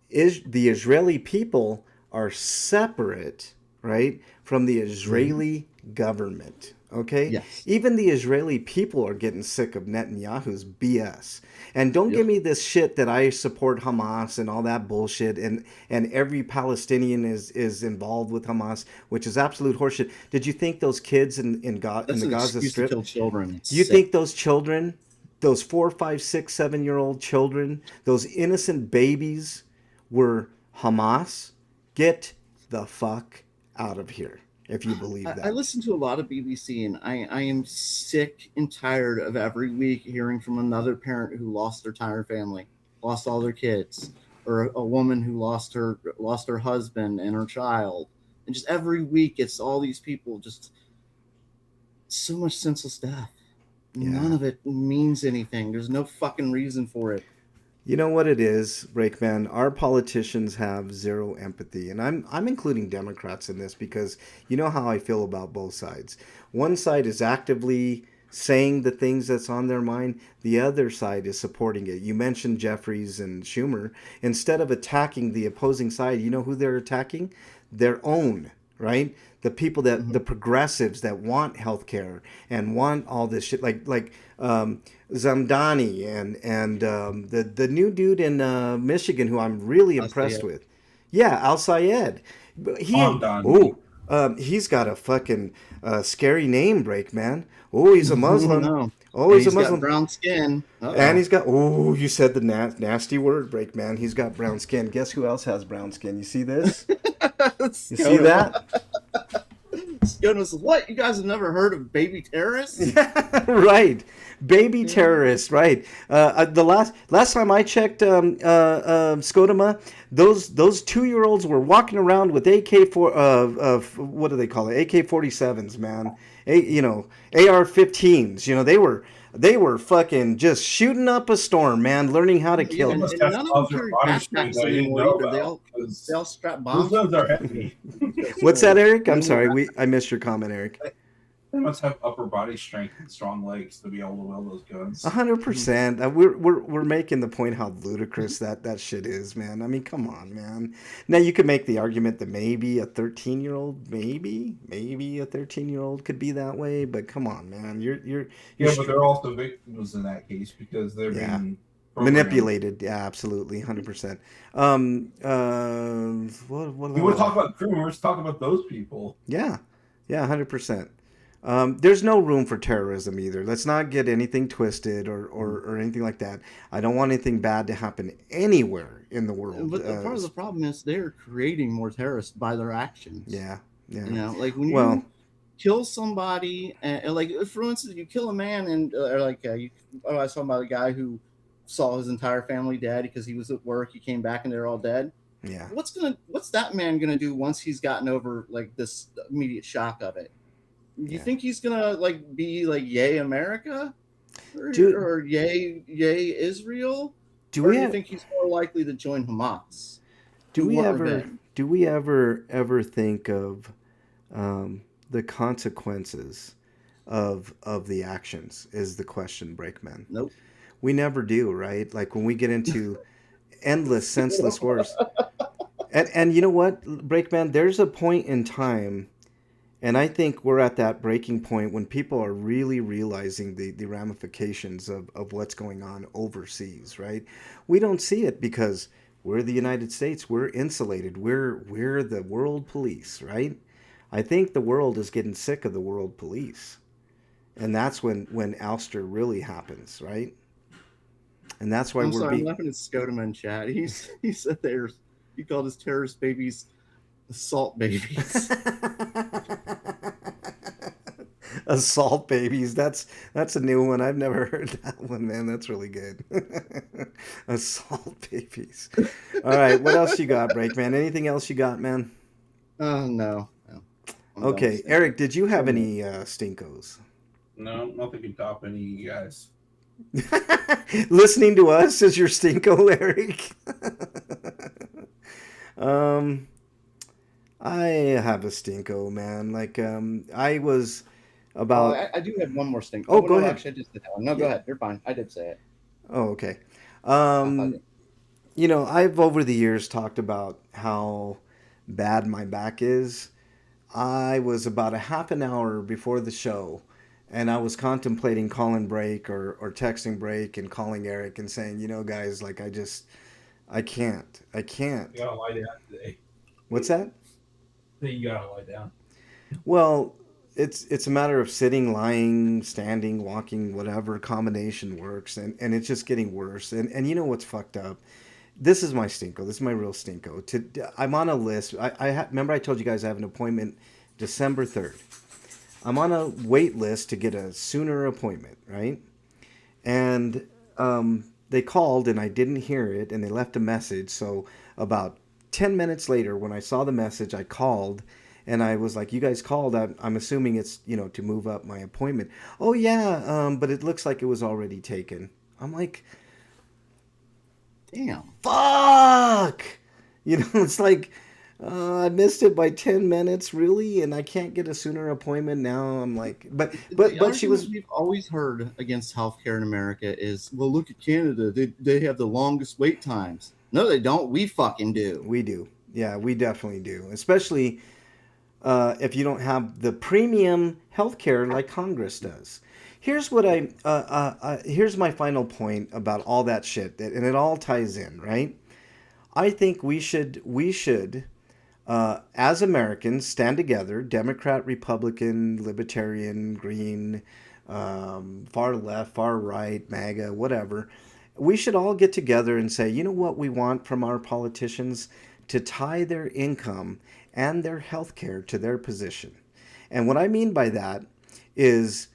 The Israeli people are separate, right, from the Israeli government, Okay? Yes. Even the Israeli people are getting sick of Netanyahu's BS. And don't Yep. give me this shit that I support Hamas and all that bullshit and every Palestinian is involved with Hamas, which is absolute horseshit. Did you think those kids in That's the an Gaza excuse to Strip, kill children. It's do you sick. think those children, those 4, 5, 6, 7 year old children, those innocent babies were Hamas? Get the fuck out of here if you believe I that. listen to a lot of BBC, and I am sick and tired of every week hearing from another parent who lost their entire family, lost all their kids, or a woman who lost her husband and her child, and just every week it's all these people, just so much senseless death. None Yeah. of it means anything. There's no fucking reason for it. You know what it is, Brakeman? Our politicians have zero empathy, and I'm including Democrats in this because you know how I feel about both sides. One side is actively saying the things that's on their mind. The other side is supporting it. You mentioned Jeffries and Schumer. Instead of attacking the opposing side, you know who they're attacking? Their own, right? The people that the progressives that want healthcare and want all this shit, like Zamdani and the new dude in Michigan who I'm really I'll say impressed it. with. Yeah, Al Sayed. But Tom Donnie. he's got a fucking scary name break, man. Oh, he's a Muslim. No. Oh, And he's a he's got Muslim. brown skin. And he's got, oh, you said the nasty word break, man. He's got brown skin. Guess who else has brown skin? You see this? You see that? Scone was, what? You guys have never heard of baby terrorists? Right. Baby terrorist, right. The last time I checked Scotoma, those 2-year-olds were walking around with what do they call it? AK-47s, man. AR-15s. They were fucking just shooting up a storm, man, learning how to kill. And Must none have of them other carry body strains backpacks I didn't anymore know either. about, They all strap those bombs. guns are heavy. What's that, Eric? I'm sorry, I missed your comment, Eric. They must have upper body strength and strong legs to be able to wield those guns. 100%. We're making the point how ludicrous that shit is, man. I mean, come on, man. Now you could make the argument that maybe a 13-year-old, maybe a 13-year-old could be that way, but come on, man. You're But they're also victims in that case because they're being manipulated. Yeah, absolutely, 100%. What We want to talk about groomers. Talk about those people. Yeah, 100%. There's no room for terrorism either. Let's not get anything twisted or anything like that. I don't want anything bad to happen anywhere in the world. But part of the problem is they're creating more terrorists by their actions. Yeah. Like when you kill somebody, and like for instance, you kill a man, and I saw about a guy who saw his entire family dead because he was at work. He came back and they're all dead. Yeah. What's that man gonna do once he's gotten over like this immediate shock of it? You think he's gonna be like yay America, or yay Israel? Do you think he's more likely to join Hamas? Do we ever think of the consequences of the actions? Is the question, Brakeman? Nope. We never do, right? Like when we get into endless, senseless wars. And you know what, Brakeman? There's a point in time. And I think we're at that breaking point when people are really realizing the ramifications of what's going on overseas, right? We don't see it because we're the United States. We're insulated. We're the world police, right? I think the world is getting sick of the world police. And that's when ouster really happens, right? And that's why I'm laughing at Scotoma in chat. He said he called his terrorist babies assault babies. Assault babies. That's a new one. I've never heard that one, man. That's really good. Assault babies. All right. What else you got, Brakeman? Anything else you got, man? No. Okay. Eric, did you have any stinkos? No, nothing can top any of you guys. Listening to us is your stinko, Eric. I have a stinko, man. Like I was about. I do have one more stinko. Oh, go ahead. Actually, I just did that one. No, go ahead. You're fine. I did say it. Oh, okay. I've over the years talked about how bad my back is. I was about a half an hour before the show, and I was contemplating calling break or texting break and calling Eric and saying, guys, like I can't. I can't. You gotta lie down today. What's that? You gotta lie down. Well, it's a matter of sitting, lying, standing, walking, whatever combination works, and it's just getting worse. And you know what's fucked up? This is my stinko. This is my real stinko. I'm on a list. Remember I told you guys I have an appointment December 3rd. I'm on a wait list to get a sooner appointment, right? And they called and I didn't hear it, and they left a message. So about 10 minutes later, when I saw the message, I called. And I was like, you guys called. I'm assuming it's, to move up my appointment. Oh, yeah, but it looks like it was already taken. I'm like, Damn. fuck! It's like, I missed it by 10 minutes, really? And I can't get a sooner appointment now. I'm like, but she was... We've always heard against healthcare in America is, well, look at Canada. They have the longest wait times. No, they don't. We fucking do. We do. Yeah, we definitely do. Especially... if you don't have the premium healthcare like Congress does. Here's what here's my final point about all that shit, and it all ties in, right? I think we should, as Americans, stand together, Democrat, Republican, Libertarian, Green, far left, far right, MAGA, whatever. We should all get together and say, you know what we want from our politicians? To tie their income and their health care to their position. And what I mean by that is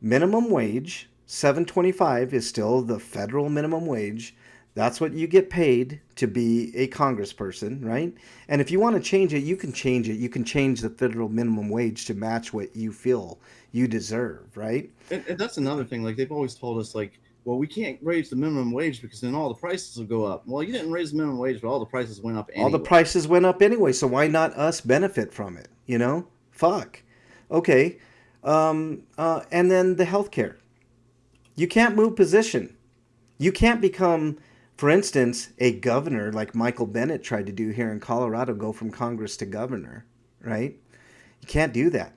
minimum wage, $7.25 is still the federal minimum wage. That's what you get paid to be a congressperson, right? And if you want to change it, you can change it. You can change the federal minimum wage to match what you feel you deserve, right? And that's another thing. Like, they've always told us, like, well, we can't raise the minimum wage because then all the prices will go up. Well, you didn't raise the minimum wage, but all the prices went up anyway. All the prices went up anyway, so why not us benefit from it, Fuck. Okay. And then the healthcare. You can't move position. You can't become, for instance, a governor like Michael Bennett tried to do here in Colorado, go from Congress to governor, right? You can't do that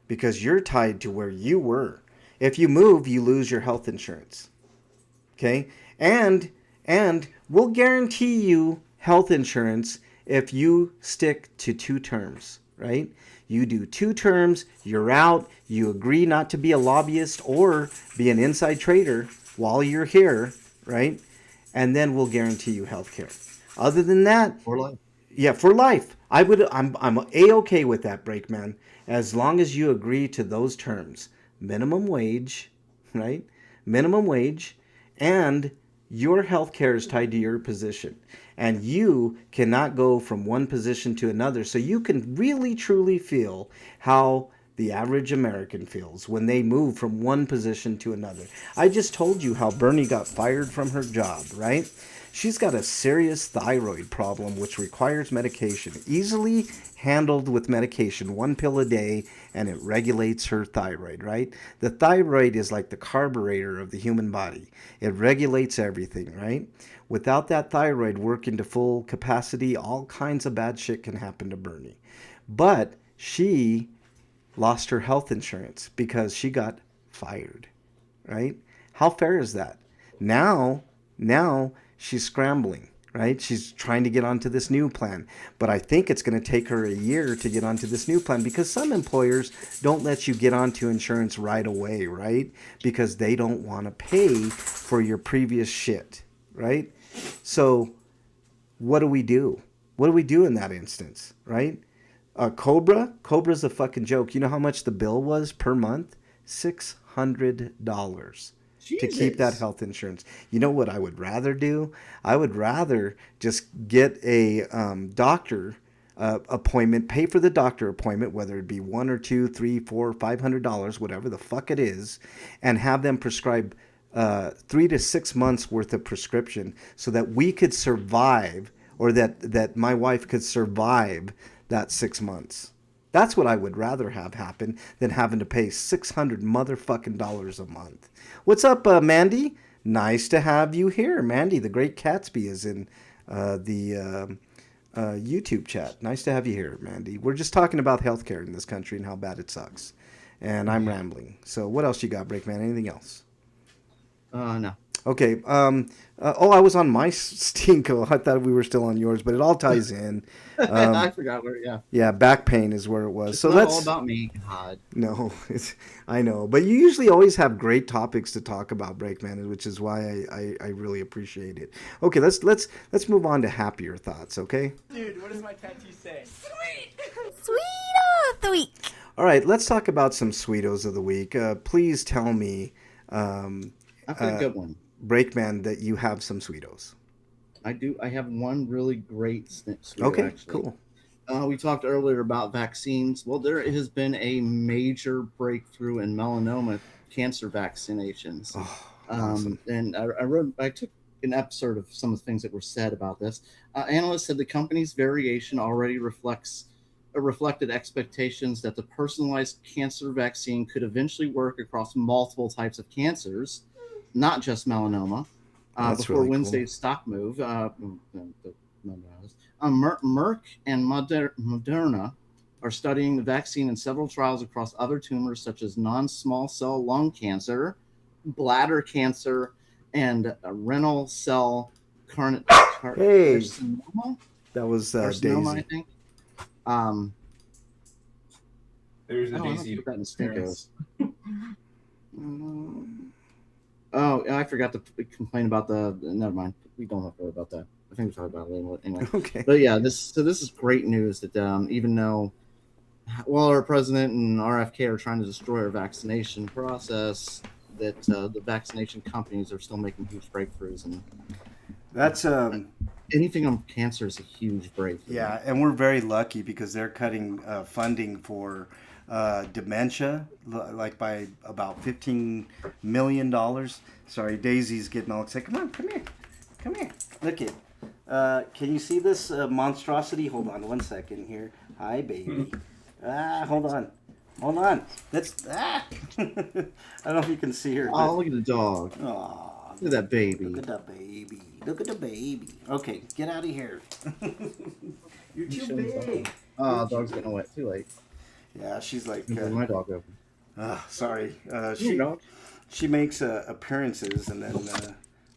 because you're tied to where you were. If you move, you lose your health insurance. Okay, and we'll guarantee you health insurance if you stick to 2 terms, right? You do 2 terms, you're out, you agree not to be a lobbyist or be an inside trader while you're here, right? And then we'll guarantee you health care. Other than that, For life. Yeah, for life. I'm A-okay with that, Breakman, as long as you agree to those terms. Minimum wage, right? Minimum wage. And your health care is tied to your position. And you cannot go from one position to another. So you can really, truly feel how the average American feels when they move from one position to another. I just told you how Bernie got fired from her job, right? She's got a serious thyroid problem which requires medication. Easily handled with medication, 1 pill a day, and it regulates her thyroid, right? The thyroid is like the carburetor of the human body. It regulates everything, right? Without that thyroid working to full capacity, all kinds of bad shit can happen to Bernie. But she lost her health insurance because she got fired, right? How fair is that? Now she's scrambling, right? She's trying to get onto this new plan. But I think it's going to take her a year to get onto this new plan because some employers don't let you get onto insurance right away, right? Because they don't want to pay for your previous shit, right? So what do we do? What do we do in that instance, right? Cobra's a fucking joke. You know how much the bill was per month? $600. To keep that health insurance. You know what I would rather do? I would rather just get a doctor appointment, pay for the doctor appointment, whether it be $1 or $2, $3, $4, $500, whatever the fuck it is, and have them prescribe 3 to 6 months worth of prescription so that we could survive, or that my wife could survive that 6 months. That's what I would rather have happen than having to pay $600 motherfucking dollars a month. What's up, Mandy? Nice to have you here. Mandy, the Great Catsby, is in the YouTube chat. Nice to have you here, Mandy. We're just talking about healthcare in this country and how bad it sucks. And I'm rambling. So what else you got, Breakman? Anything else? No. Okay. I was on my Stinko. I thought we were still on yours, but it all ties in. I forgot where. Yeah. Yeah, back pain is where it was. It's So not let's. all about me. God. No, I know, but you usually always have great topics to talk about, Breakman, which is why I really appreciate it. Okay, let's move on to happier thoughts. Okay. Dude, what does my tattoo say? Sweet! Sweet of the week. All right, let's talk about some sweetos of the week. Please tell me, I've got a good one. Breakman, that you have some sweetos. I do. I have one really great sweeto, Okay, actually. cool. We talked earlier about vaccines. Well, there has been a major breakthrough in melanoma cancer vaccinations. Oh, awesome. And I took an excerpt of some of the things that were said about this. Analysts said the company's variation already reflected expectations that the personalized cancer vaccine could eventually work across multiple types of cancers, not just melanoma. That's Before really Wednesday's stock move, Merck and Moderna are studying the vaccine in several trials across other tumors such as non-small cell lung cancer, bladder cancer, and renal cell carcinoma. That was Carcinoma, I Daisy. think. There's a I don't Daisy put that in appearance. Oh, I forgot to complain about the. Never mind. We don't have to worry about that. I think we talked about it anyway. Okay. But yeah, this is great news that even though, while our president and RFK are trying to destroy our vaccination process, that the vaccination companies are still making huge breakthroughs, and That's anything on cancer is a huge breakthrough. yeah, and we're very lucky because they're cutting funding for dementia, like by about $15 million. Sorry, Daisy's getting all excited. Come here. Look it. Can you see this monstrosity? Hold on 1 second here. Hi, baby. Hold on. That's I don't know if you can see her. Oh, look at the dog. Aw, Look at that baby. look at the baby. Okay, get out of here. You're too big. Oh, dog's getting wet. Too late. Yeah, she's like. My dog open. Sorry. Your dog. She makes appearances and then.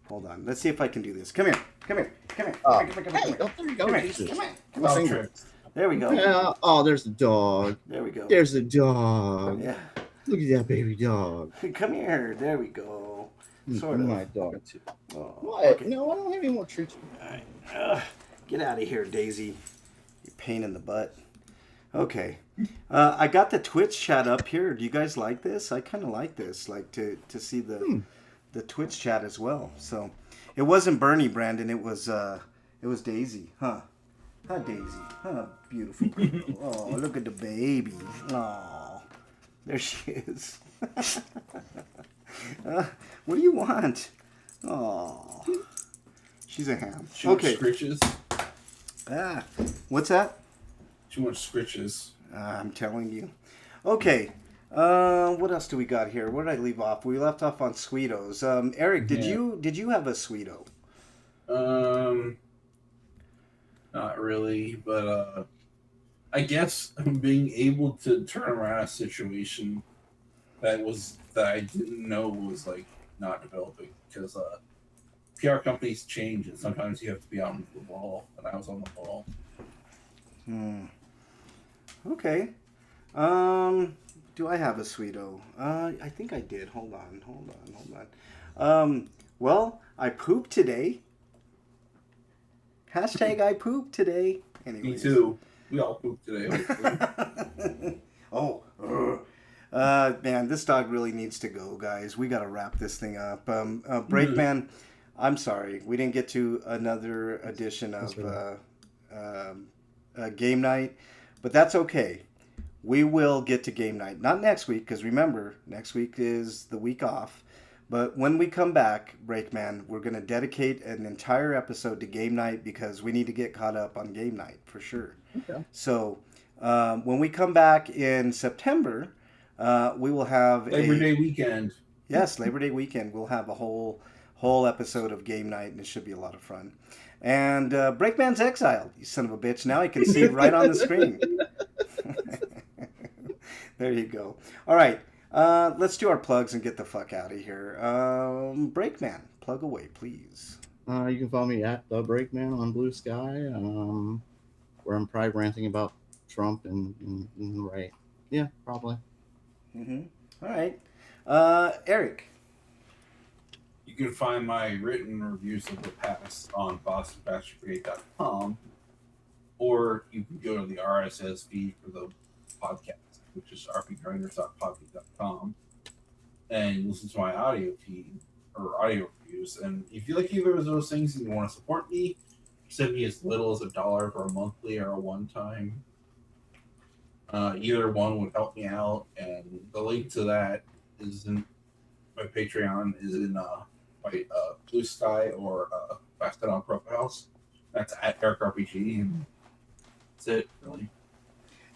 Hold on. Let's see if I can do this. Come here. Hey, Come oh, here. there you go. Come here. Jesus. Come on. Trip. There we go. Yeah. Oh, there's the dog. There we go. There's the dog. Yeah. Look at that baby dog. Come here. There we go. Sort of. My dog too. Oh, What? okay. No, I don't have any more treats. All right. Get out of here, Daisy. You pain in the butt. Okay. I got the Twitch chat up here. Do you guys like this? I kind of like this, like to see the Twitch chat as well. So it wasn't Bernie, Brandon. It was Daisy, huh? Huh, Daisy? Huh, beautiful girl. Oh, look at the baby. Oh, there she is. What do you want? Oh, she's a ham. Too much Okay. scritches. What's that? Too much scritches. I'm telling you. Okay. What else do we got here? Where did I leave off? We left off on Sweetos. Eric, did you have a Sweeto? Not really, but I guess being able to turn around a situation that I didn't know was like not developing because PR companies change and sometimes you have to be on the ball, and I was on the ball. Okay. Do I have a Sweeto? I think I did. Hold on. Well, I pooped today. Hashtag I pooped today. Anyways. Me too. We all pooped today. Oh, man, this dog really needs to go, guys. We got to wrap this thing up. Breakman, I'm sorry. We didn't get to another edition of game night, but that's okay. We will get to game night. Not next week, because remember, next week is the week off. But when we come back, Breakman, we're going to dedicate an entire episode to game night because we need to get caught up on game night for sure. Okay. So when we come back in September, we will have Labor Day weekend. Yes, Labor Day weekend. We'll have a whole whole episode of Game Night, and it should be a lot of fun. And Breakman's exiled, you son of a bitch. Now I can see it right on the screen. There you go. All right, let's do our plugs and get the fuck out of here. Breakman, plug away, please. You can follow me at the Breakman on Blue Sky, where I'm probably ranting about Trump and right. Yeah, probably. Mm-hmm. All right. Eric. You can find my written reviews of the past on bostonbastardbrigade.com, or you can go to the RSS feed for the podcast, which is rpgrinders.podbean.com, and listen to my audio feed or audio reviews. And if you like either of those things and you want to support me, send me as little as $1 for a monthly or a one-time. Either one would help me out, and the link to that is in my Patreon, is in my Blue Sky or Mastodon profiles. That's at RPGrinders, and that's it, really.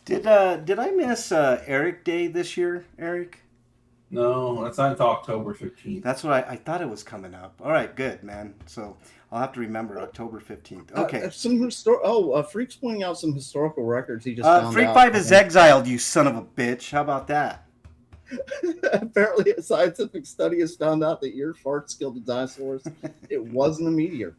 Did I miss Eric Day this year, Eric? No, that's not until October 15th. That's what I thought it was coming up. All right, good, man. So I'll have to remember October 15th. Okay. Freak's pointing out some historical records he just found Freak out. 5 is exiled, you son of a bitch. How about that? Apparently, a scientific study has found out that ear farts killed the dinosaurs. It wasn't a meteor.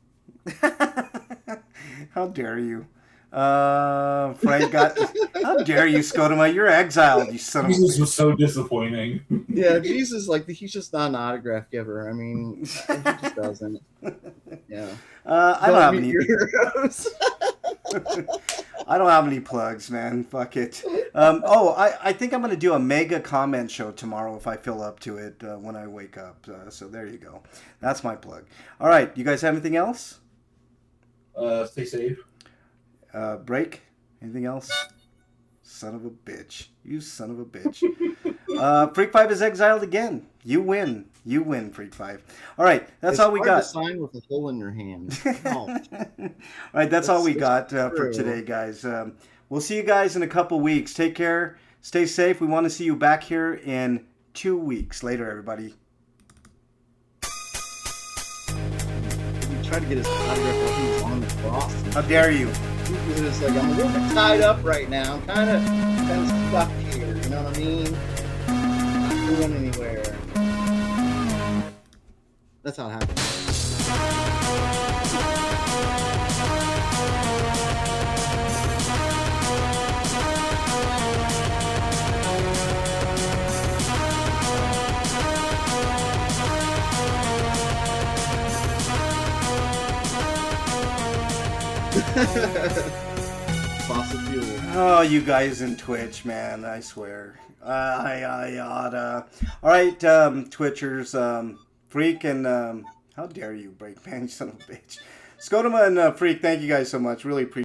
How dare you? Frank got. How dare you, Scotoma? You're exiled, you son of a Jesus bitch. was so disappointing. Yeah, Jesus, he's just not an autograph giver. I mean, he just doesn't. Yeah. I don't have any. I don't have any plugs, man. Fuck it. I think I'm going to do a mega comment show tomorrow if I feel up to it when I wake up. So there you go. That's my plug. All right. You guys have anything else? Stay safe. Break? Anything else? Son of a bitch. You son of a bitch. Freak 5 is exiled again. You win. You win, Freak 5. All right. That's all we got. It's hard to sign with a hole in your hand. All right. That's all we got for today, guys. We'll see you guys in a couple weeks. Take care. Stay safe. We want to see you back here in 2 weeks. Later, everybody. He tried to get his autograph while he was on the cross. How dare you? He was just like, I'm a little bit tied up right now. I'm kind of stuck here. You know what I mean? Not going anywhere. That's how it happened. Fossil fuel. Oh, you guys in Twitch, man. I swear. I oughta. All right, Twitchers. Freak and how dare you, Breakman, you son of a bitch. Scotoma and Freak, thank you guys so much. Really appreciate it.